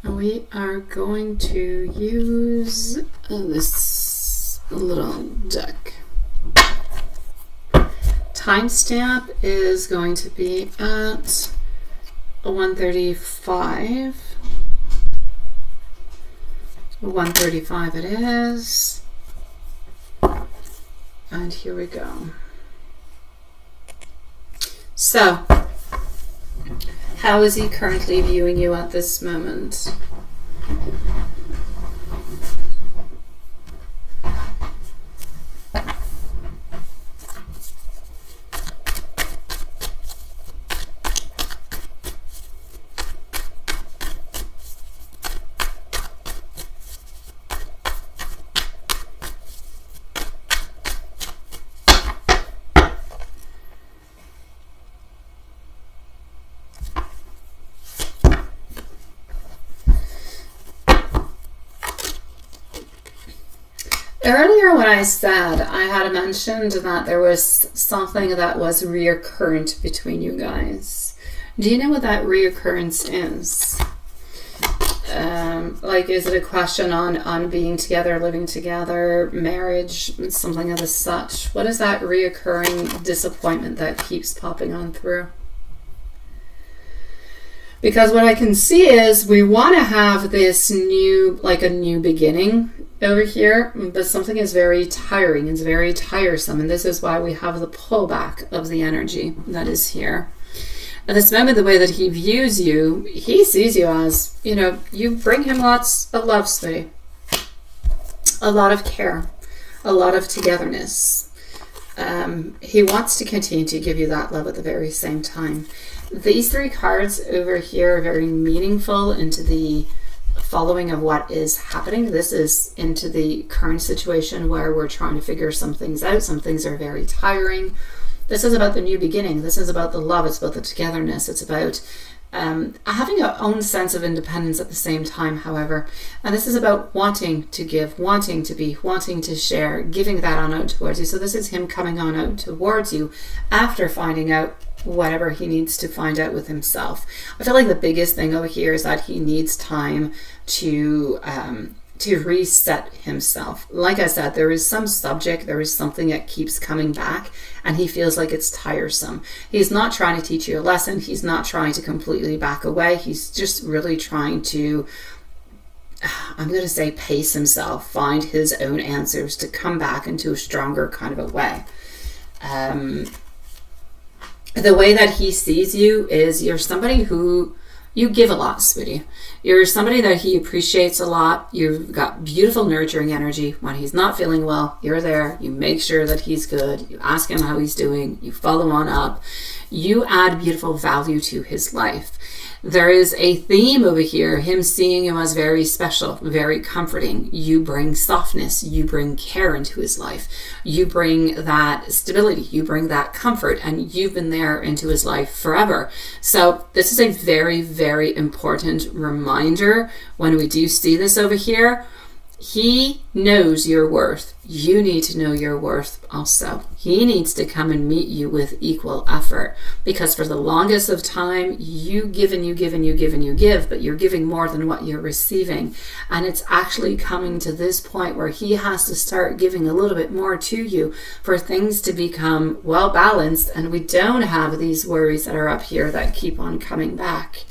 We are going to use this little deck. Timestamp is going to be at 1:35. 1:35 it is. And here we go. So, how is he currently viewing you at this moment? Earlier when I said I had mentioned that there was something that was reoccurrent between you guys. Do you know what that reoccurrence is? Like, is it a question on being together, living together, marriage, something of the such? What is that reoccurring disappointment that keeps popping on through? Because what I can see is we want to have this new, like a new beginning over here, but something is very tiring, it's very tiresome, and this is why we have the pullback of the energy that is here. At this moment, the way that he views you, he sees you as, you know, you bring him lots of love, sweetie. A lot of care, a lot of togetherness. He wants to continue to give you that love at the very same time. These three cards over here are very meaningful into the following of what is happening. This is into the current situation where we're trying to figure some things out. Some things are very tiring. This is about the new beginning. This is about the love. It's about the togetherness. It's about having your own sense of independence at the same time, however. And this is about wanting to give, wanting to be, wanting to share, giving that on out towards you. So this is him coming on out towards you after finding out whatever he needs to find out with himself. I feel like the biggest thing over here is that he needs time to reset himself. Like I said, there is some subject, there is something that keeps coming back, and he feels like it's tiresome. He's not trying to teach you a lesson. He's not trying to completely back away. He's just really trying to, I'm going to say, pace himself, find his own answers to come back into a stronger kind of a way. The way that he sees you is you're somebody who you give a lot, sweetie. You're somebody that he appreciates a lot. You've got beautiful nurturing energy. When he's not feeling well, you're there. You make sure that he's good. You ask him how he's doing. You follow on up. You add beautiful value to his life. There is a theme over here, him seeing you as very special, very comforting. You bring softness, you bring care into his life. You bring that stability, you bring that comfort, and you've been there into his life forever. So this is a very, very important reminder when we do see this over here. He knows your worth. You need to know your worth also. He needs to come and meet you with equal effort, because for the longest of time, you give and you give and you give and you give, but you're giving more than what you're receiving. And it's actually coming to this point where he has to start giving a little bit more to you for things to become well balanced, and we don't have these worries that are up here that keep on coming back.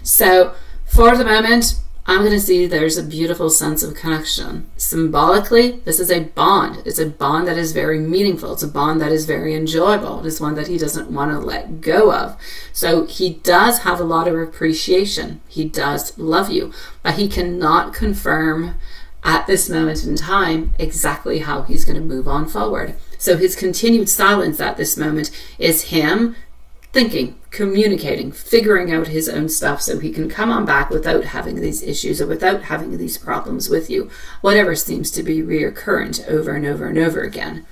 So for the moment, I'm going to see there's a beautiful sense of connection. Symbolically, this is a bond. It's a bond that is very meaningful. It's a bond that is very enjoyable. It is one that he doesn't want to let go of. So he does have a lot of appreciation. He does love you, but he cannot confirm at this moment in time exactly how he's going to move on forward. So his continued silence at this moment is him thinking, communicating, figuring out his own stuff so he can come on back without having these issues or without having these problems with you, whatever seems to be recurrent over and over and over again.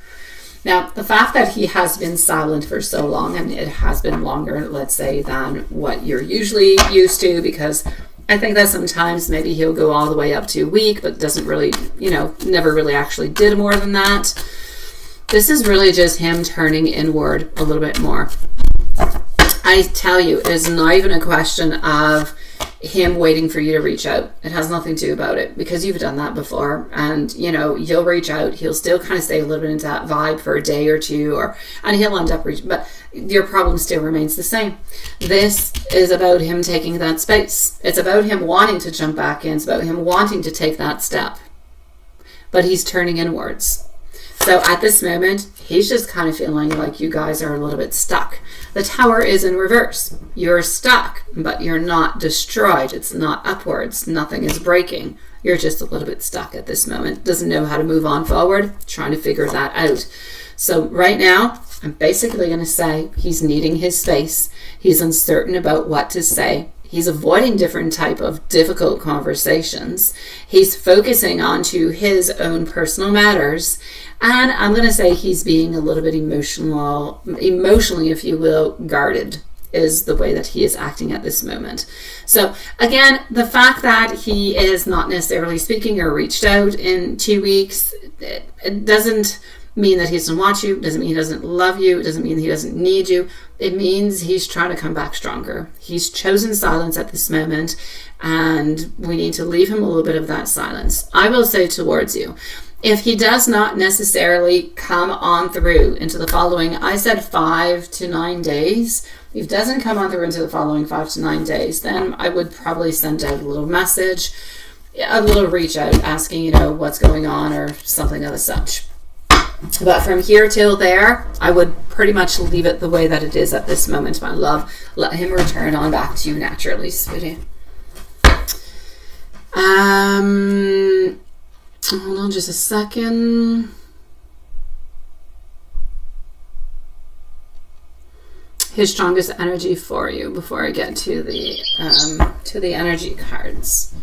Now, the fact that he has been silent for so long, and it has been longer, let's say, than what you're usually used to, because I think that sometimes maybe he'll go all the way up to a week, but doesn't really, never really actually did more than that. This is really just him turning inward a little bit more. I tell you, it is not even a question of him waiting for you to reach out. It has nothing to do about it, because you've done that before, and you'll reach out. He'll still kind of stay a little bit into that vibe for a day or two, and he'll end up reaching, but your problem still remains the same. This is about him taking that space. It's about him wanting to jump back in. It's about him wanting to take that step, but he's turning inwards. So at this moment, he's just kind of feeling like you guys are a little bit stuck. The Tower is in reverse. You're stuck, but you're not destroyed. It's not upwards. Nothing is breaking. You're just a little bit stuck at this moment. Doesn't know how to move on forward. Trying to figure that out. So right now, I'm basically going to say he's needing his space. He's uncertain about what to say. He's avoiding different type of difficult conversations. He's focusing onto his own personal matters. And I'm going to say he's being a little bit emotionally, if you will, guarded is the way that he is acting at this moment. So again, the fact that he is not necessarily speaking or reached out in 2 weeks, it doesn't mean that he doesn't want you. It doesn't mean he doesn't love you. It doesn't mean he doesn't need you. It means he's trying to come back stronger. He's chosen silence at this moment, and we need to leave him a little bit of that silence. I will say towards you, if he does not necessarily come on through into the following, I said 5 to 9 days. If he doesn't come on through into the following 5 to 9 days, then I would probably send out a little message, a little reach out asking, what's going on or something of the such. But from here till there, I would pretty much leave it the way that it is at this moment, my love. Let him return on back to you naturally, sweetie. Hold on just a second. His strongest energy for you before I get to the energy cards.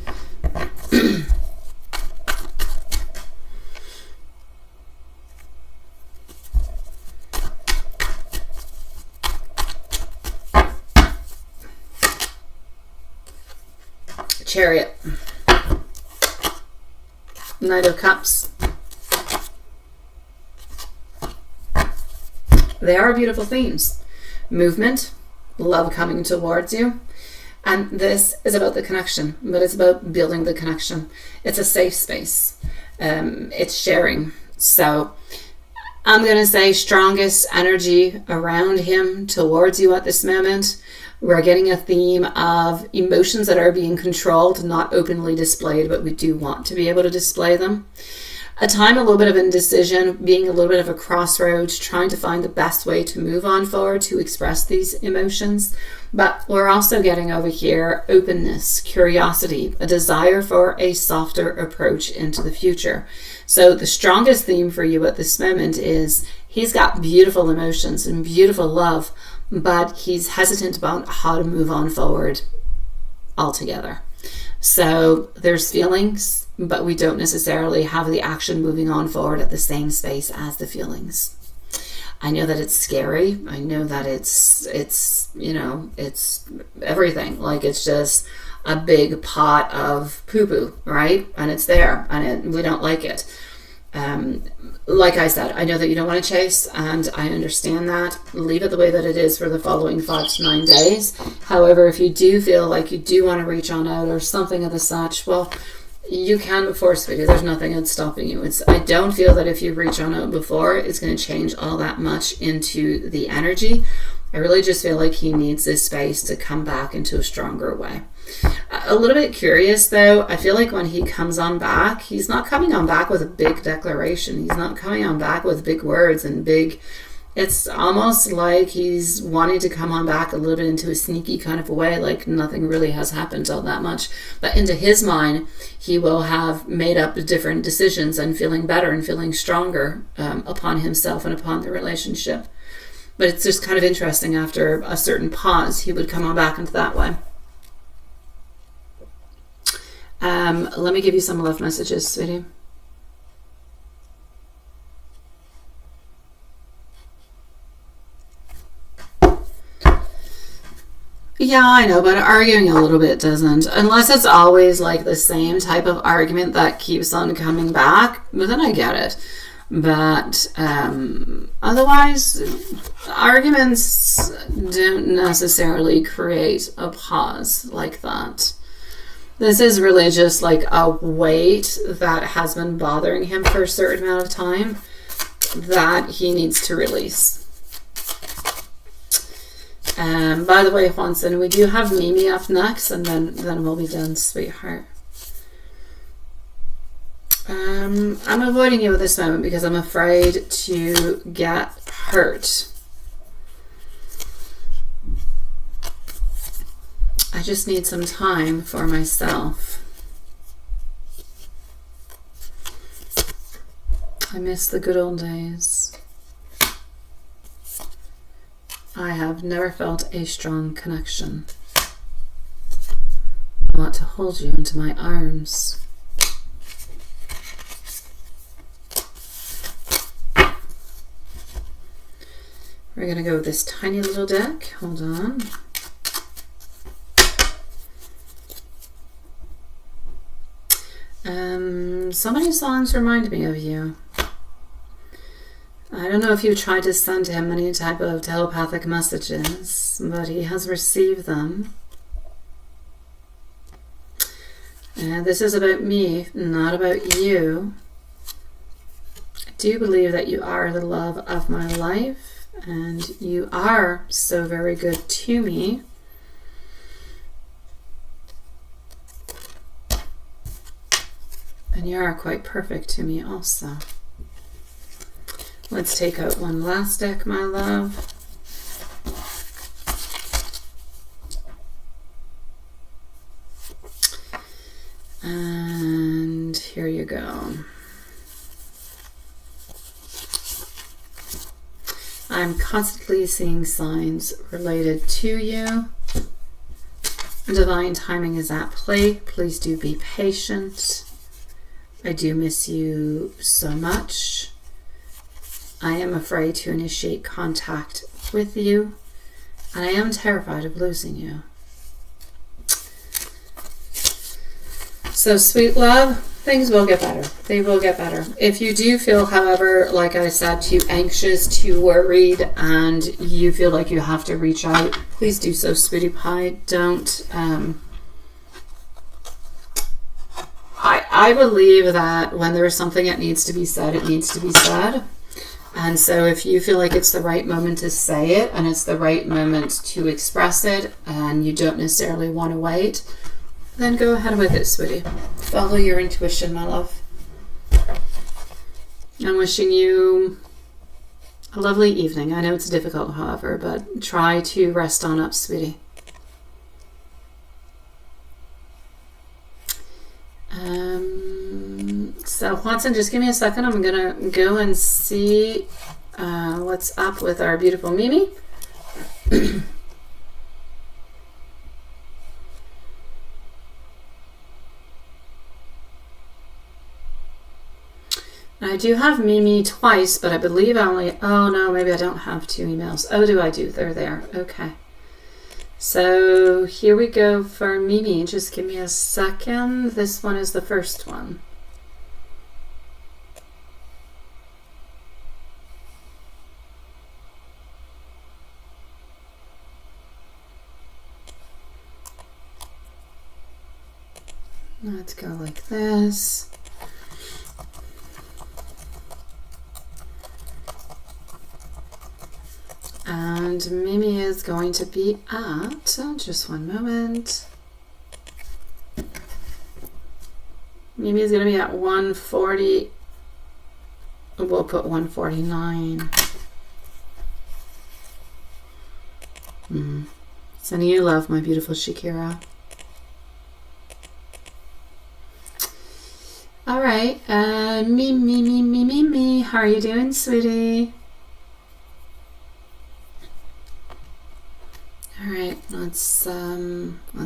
Chariot. Knight of Cups. They are beautiful themes. Movement, love coming towards you. And this is about the connection, but it's about building the connection. It's a safe space. It's sharing. So I'm going to say strongest energy around him towards you at this moment. We're getting a theme of emotions that are being controlled, not openly displayed, but we do want to be able to display them. A time, a little bit of indecision, being a little bit of a crossroads, trying to find the best way to move on forward, to express these emotions. But we're also getting over here openness, curiosity, a desire for a softer approach into the future. So the strongest theme for you at this moment is he's got beautiful emotions and beautiful love, but he's hesitant about how to move on forward altogether. So there's feelings, but we don't necessarily have the action moving on forward at the same space as the feelings. I know that it's scary. I know that it's everything. Like, it's just a big pot of poo-poo, right? And it's there, and we don't like it. Like I said, I know that you don't want to chase, and I understand that. Leave it the way that it is for the following 5 to 9 days. However, if you do feel like you do want to reach on out or something of the such, well, you can before, sweetie. There's nothing that's stopping you. I don't feel that if you reach on out before, it's going to change all that much into the energy. I really just feel like he needs this space to come back into a stronger way. A little bit curious though, I feel like when he comes on back, he's not coming on back with a big declaration. He's not coming on back with big words and big, it's almost like he's wanting to come on back a little bit into a sneaky kind of a way, like nothing really has happened all that much. But into his mind, he will have made up different decisions and feeling better and feeling stronger upon himself and upon the relationship. But it's just kind of interesting, after a certain pause, he would come on back into that way. Let me give you some love messages, sweetie. Yeah, I know, but arguing a little bit doesn't. Unless it's always like the same type of argument that keeps on coming back, but then I get it. But otherwise, arguments don't necessarily create a pause like that. This is really just like a weight that has been bothering him for a certain amount of time that he needs to release. By the way, Juanson, we do have Mimi up next, and then we'll be done, sweetheart. I'm avoiding you at this moment because I'm afraid to get hurt. I just need some time for myself. I miss the good old days. I have never felt a strong connection. I want to hold you into my arms. We're going to go with this tiny little deck. Hold on. So many songs remind me of you. I don't know if you tried to send him any type of telepathic messages, but he has received them. This is about me, not about you. I do believe that you are the love of my life, and you are so very good to me. And you are quite perfect to me also. Let's take out one last deck, my love. And here you go. I'm constantly seeing signs related to you. Divine timing is at play. Please do be patient. I do miss you so much. I am afraid to initiate contact with you, and I am terrified of losing you. So, sweet love, things will get better. They will get better. If you do feel, however, like I said, too anxious, too worried, and you feel like you have to reach out, please do so, sweetie pie. Don't. I believe that when there is something that needs to be said, it needs to be said. And so if you feel like it's the right moment to say it, and it's the right moment to express it, and you don't necessarily want to wait, then go ahead with it, sweetie. Follow your intuition, my love. I'm wishing you a lovely evening. I know it's difficult, however, but try to rest on up, sweetie. So Watson, just give me a second. I'm gonna go and see what's up with our beautiful Mimi. I do have Mimi twice, but I believe I only, oh no, maybe I don't have two emails. Oh, do I do? They're there. Okay. So here we go for Mimi. Just give me a second. This one is the first one. Let's go like this. And Mimi is going to be at, just one moment. Maybe he's going to be at 140. We'll put 149. Sending you love, my beautiful Shakira. All right. Me. How are you doing, sweetie? All right. Let's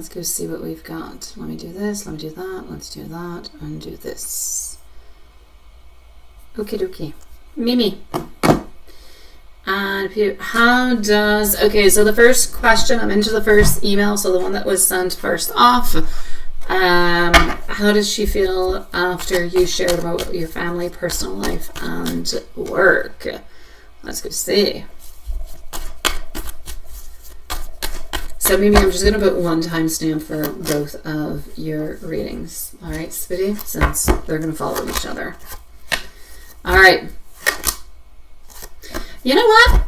go see what we've got. Let me do this. Let me do that. Let's do that and do this. Okie dokie. Mimi. And how does... Okay, so the first question, I'm into the first email, so the one that was sent first off. How does she feel after you shared about your family, personal life, and work? Let's go see. So maybe I'm just going to put one timestamp for both of your readings. All right, sweetie, since they're going to follow each other. All right. You know what?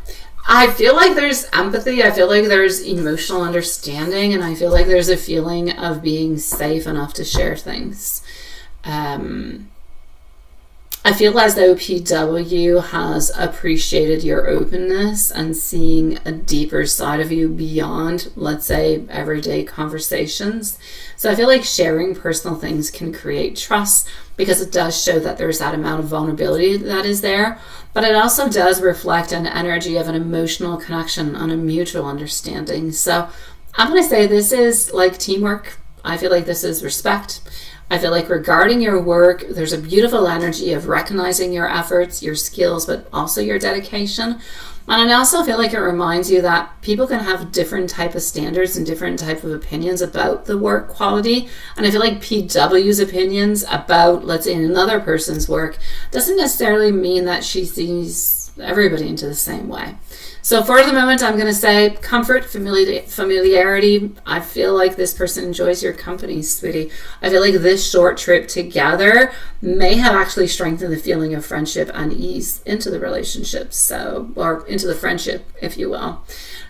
I feel like there's empathy. I feel like there's emotional understanding. And I feel like there's a feeling of being safe enough to share things. I feel as though PW has appreciated your openness and seeing a deeper side of you beyond, let's say, everyday conversations. So I feel like sharing personal things can create trust because it does show that there's that amount of vulnerability that is there. But it also does reflect an energy of an emotional connection and a mutual understanding. So I'm going to say this is like teamwork. I feel like this is respect. I feel like regarding your work, there's a beautiful energy of recognizing your efforts, your skills, but also your dedication. And I also feel like it reminds you that people can have different type of standards and different type of opinions about the work quality. And I feel like PW's opinions about, let's say, another person's work doesn't necessarily mean that she sees everybody into the same way. So for the moment, I'm going to say comfort, familiarity. I feel like this person enjoys your company, sweetie. I feel like this short trip together may have actually strengthened the feeling of friendship and ease into the relationship, or into the friendship, if you will.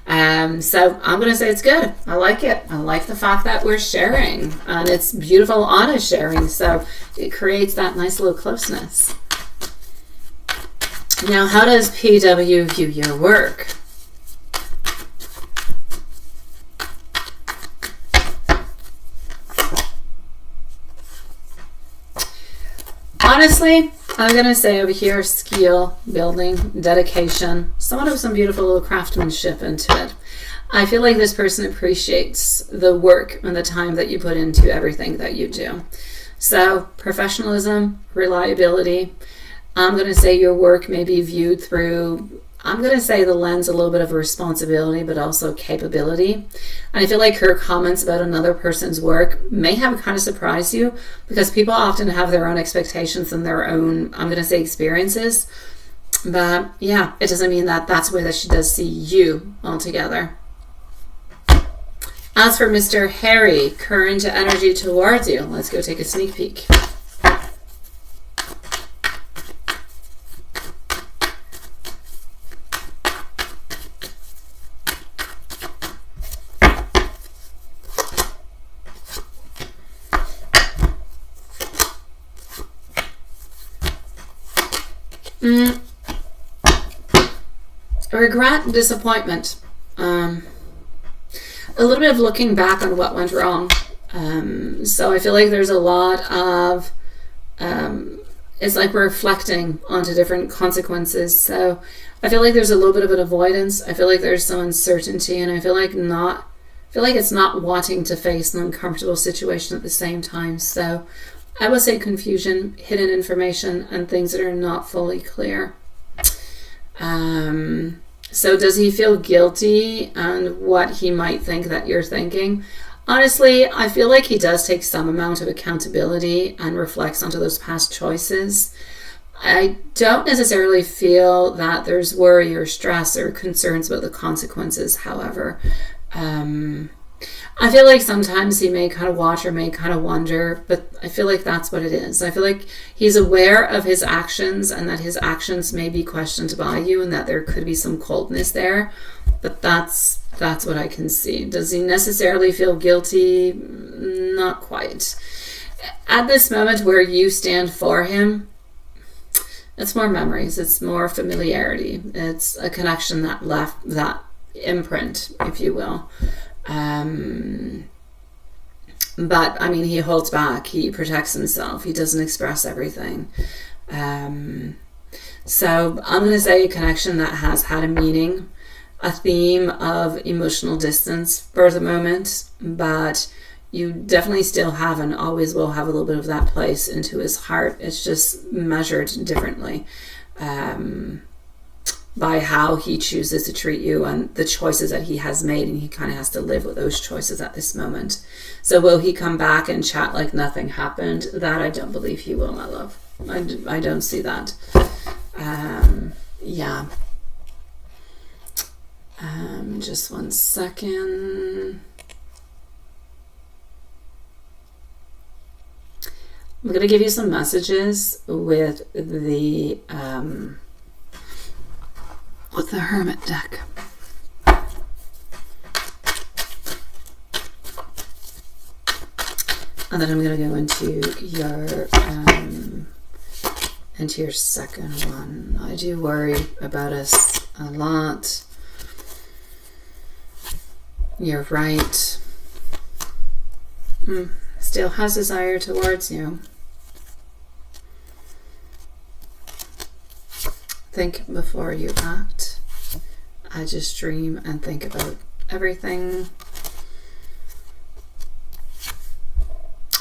So I'm going to say it's good. I like it. I like the fact that we're sharing, and it's beautiful, honest sharing. So it creates that nice little closeness. Now, how does PW view your work? Honestly, I'm going to say over here, skill, building, dedication, somewhat of some beautiful little craftsmanship into it. I feel like this person appreciates the work and the time that you put into everything that you do. So, professionalism, reliability. I'm going to say your work may be viewed through, I'm going to say the lens a little bit of responsibility, but also capability. And I feel like her comments about another person's work may have kind of surprised you because people often have their own expectations and their own, I'm going to say, experiences. But yeah, it doesn't mean that that's the way that she does see you altogether. As for Mr. Harry, current energy towards you, let's go take a sneak peek. Regret and disappointment. A little bit of looking back on what went wrong. So I feel like there's a lot of, it's like reflecting onto different consequences. So I feel like there's a little bit of an avoidance. I feel like there's some uncertainty, and I feel like it's not wanting to face an uncomfortable situation at the same time. So I would say confusion, hidden information, and things that are not fully clear. So does he feel guilty and what he might think that you're thinking? Honestly, I feel like he does take some amount of accountability and reflects onto those past choices. I don't necessarily feel that there's worry or stress or concerns about the consequences, however. I feel like sometimes he may kind of watch or may kind of wonder, but I feel like that's what it is. I feel like he's aware of his actions and that his actions may be questioned by you and that there could be some coldness there, but that's what I can see. Does he necessarily feel guilty? Not quite. At this moment where you stand for him, it's more memories, it's more familiarity, it's a connection that left that imprint, if you will. But I mean, he holds back, he protects himself, he doesn't express everything. So I'm going to say a connection that has had a meaning, a theme of emotional distance for the moment, but you definitely still have and always will have a little bit of that place into his heart. It's just measured differently by how he chooses to treat you and the choices that he has made, and he kind of has to live with those choices at this moment. So will he come back and chat like nothing happened? That I don't believe he will, my love. I don't see that. Yeah. Just one second. I'm going to give you some messages with the Hermit deck. And then I'm going to go into your second one. I do worry about us a lot. You're right. Still has desire towards you. Think before you act. I just dream and think about everything.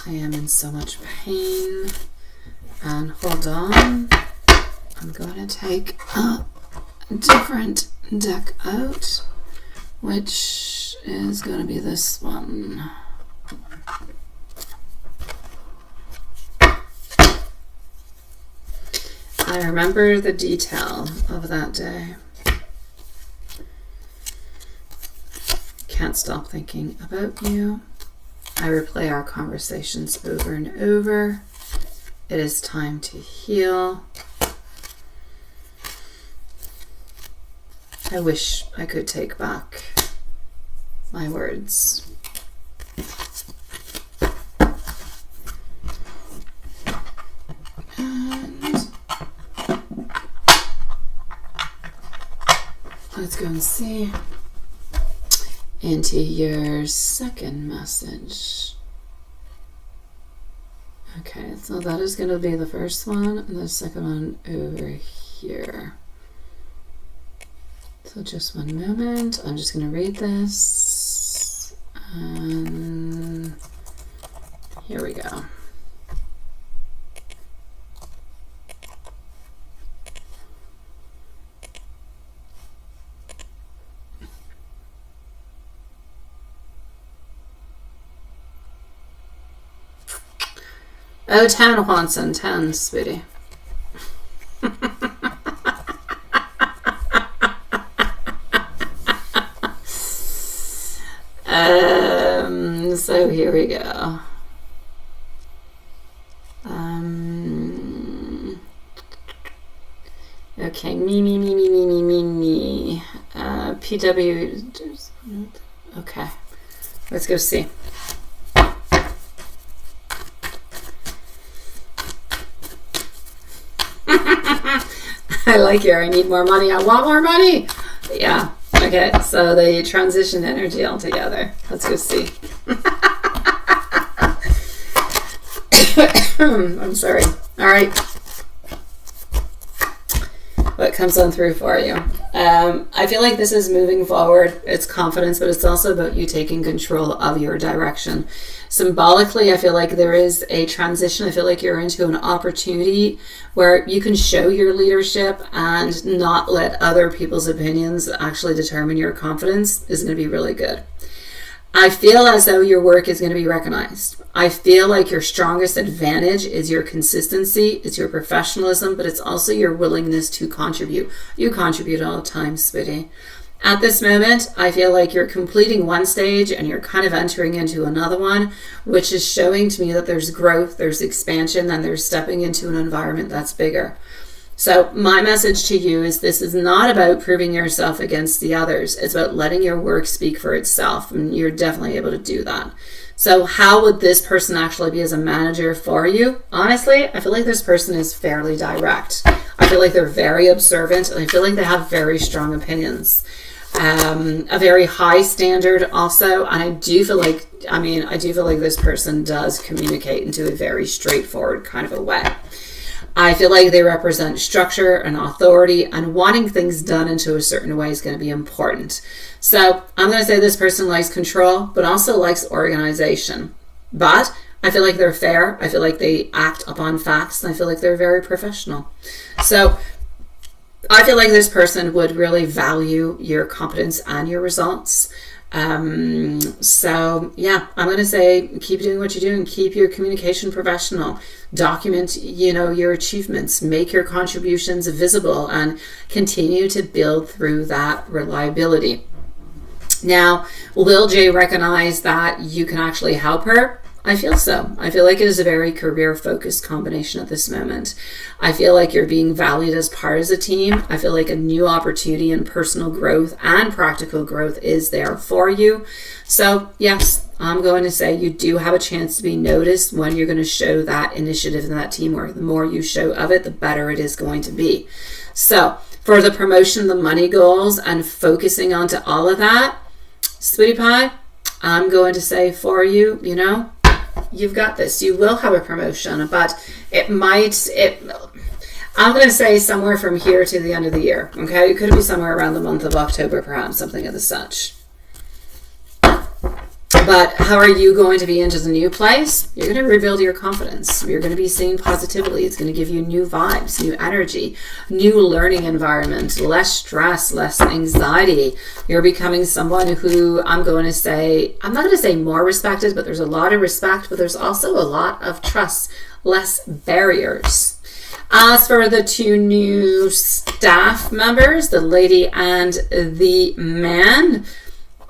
I am in so much pain. And hold on. I'm going to take a different deck out, which is going to be this one. I remember the detail of that day. Can't stop thinking about you. I replay our conversations over and over. It is time to heal. I wish I could take back my words. And let's go and see into your second message. Okay, so that is going to be the first one, and the second one over here. So just one moment. I'm just going to read this. And here we go. Oh, 10, Juanson. 10, sweetie. So here we go. Okay, me. PW. Okay, let's go see. I like your, I need more money. I want more money. Yeah. Okay. So they transition energy altogether. Let's go see. I'm sorry. All right. What comes on through for you? I feel like this is moving forward. It's confidence, but it's also about you taking control of your direction. Symbolically, I feel like there is a transition. I feel like you're into an opportunity where you can show your leadership and not let other people's opinions actually determine your confidence is going to be really good. I feel as though your work is going to be recognized. I feel like your strongest advantage is your consistency, it's your professionalism, but it's also your willingness to contribute. You contribute all the time, Spitty. At this moment, I feel like you're completing one stage and you're kind of entering into another one, which is showing to me that there's growth, there's expansion, and there's stepping into an environment that's bigger. So my message to you is this is not about proving yourself against the others. It's about letting your work speak for itself, and you're definitely able to do that. So how would this person actually be as a manager for you? Honestly, I feel like this person is fairly direct. I feel like they're very observant, and I feel like they have very strong opinions. A very high standard also, and I do feel like this person does communicate into a very straightforward kind of a way. I feel like they represent structure and authority, and wanting things done into a certain way is going to be important. So I'm going to say this person likes control, but also likes organization. But I feel like they're fair. I feel like they act upon facts, and I feel like they're very professional. So I feel like this person would really value your competence and your results. So yeah, I'm going to say keep doing what you're doing. Keep your communication professional. Document, your achievements. Make your contributions visible and continue to build through that reliability. Now, will Jay recognize that you can actually help her? I feel so. I feel like it is a very career-focused combination at this moment. I feel like you're being valued as part of a team. I feel like a new opportunity in personal growth and practical growth is there for you. So yes, I'm going to say you do have a chance to be noticed when you're going to show that initiative in that teamwork. The more you show of it, the better it is going to be. So for the promotion, the money goals, and focusing onto all of that, sweetie pie, I'm going to say for you, you've got this. You will have a promotion, but I'm going to say somewhere from here to the end of the year. Okay, it could be somewhere around the month of October, perhaps, something of the such. But how are you going to be into the new place? You're going to rebuild your confidence. You're going to be seen positively. It's going to give you new vibes, new energy, new learning environment, less stress, less anxiety. You're becoming someone who I'm not going to say more respected, but there's a lot of respect, but there's also a lot of trust, less barriers. As for the two new staff members, the lady and the man,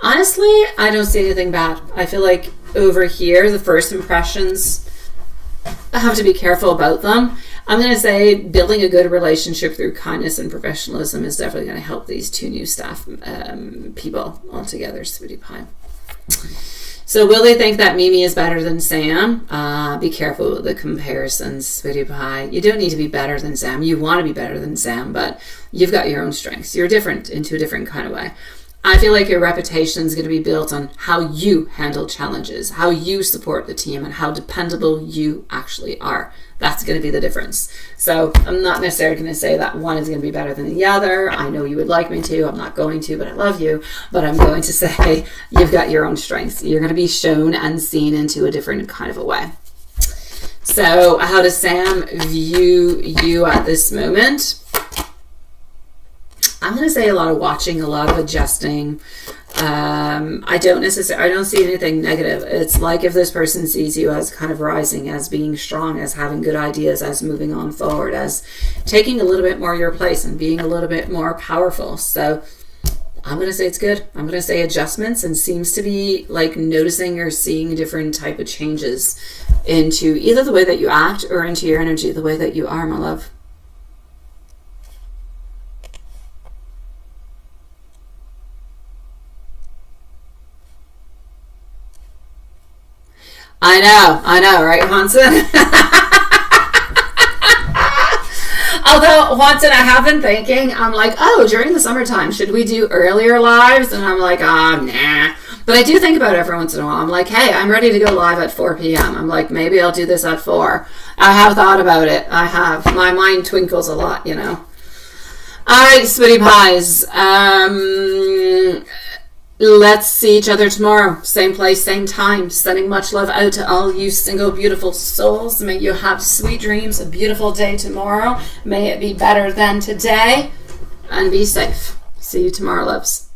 honestly, I don't see anything bad. I feel like over here, the first impressions, I have to be careful about them. I'm going to say building a good relationship through kindness and professionalism is definitely going to help these two new staff people altogether, sweetie pie. So will they think that Mimi is better than Sam? Be careful with the comparisons, sweetie pie. You don't need to be better than Sam. You want to be better than Sam, but you've got your own strengths. You're different into a different kind of way. I feel like your reputation is going to be built on how you handle challenges, how you support the team, and how dependable you actually are. That's going to be the difference. So I'm not necessarily going to say that one is going to be better than the other. I know you would like me to. I'm not going to, but I love you. But I'm going to say you've got your own strengths. You're going to be shown and seen into a different kind of a way. So how does Sam view you at this moment? I'm going to say a lot of watching, a lot of adjusting. I don't see anything negative. It's like if this person sees you as kind of rising, as being strong, as having good ideas, as moving on forward, as taking a little bit more your place and being a little bit more powerful. So I'm going to say it's good. I'm going to say adjustments, and seems to be like noticing or seeing different type of changes into either the way that you act or into your energy, the way that you are, my love. I know, right, Hanson? Although, Hanson, I have been thinking, I'm like, during the summertime, should we do earlier lives? And I'm like, nah. But I do think about it every once in a while. I'm like, hey, I'm ready to go live at 4 p.m. I'm like, maybe I'll do this at 4. I have thought about it. I have. My mind twinkles a lot, All right, sweetie pies. Let's see each other tomorrow. Same place, same time. Sending much love out to all you single, beautiful souls. May you have sweet dreams, a beautiful day tomorrow. May it be better than today. And be safe. See you tomorrow, loves.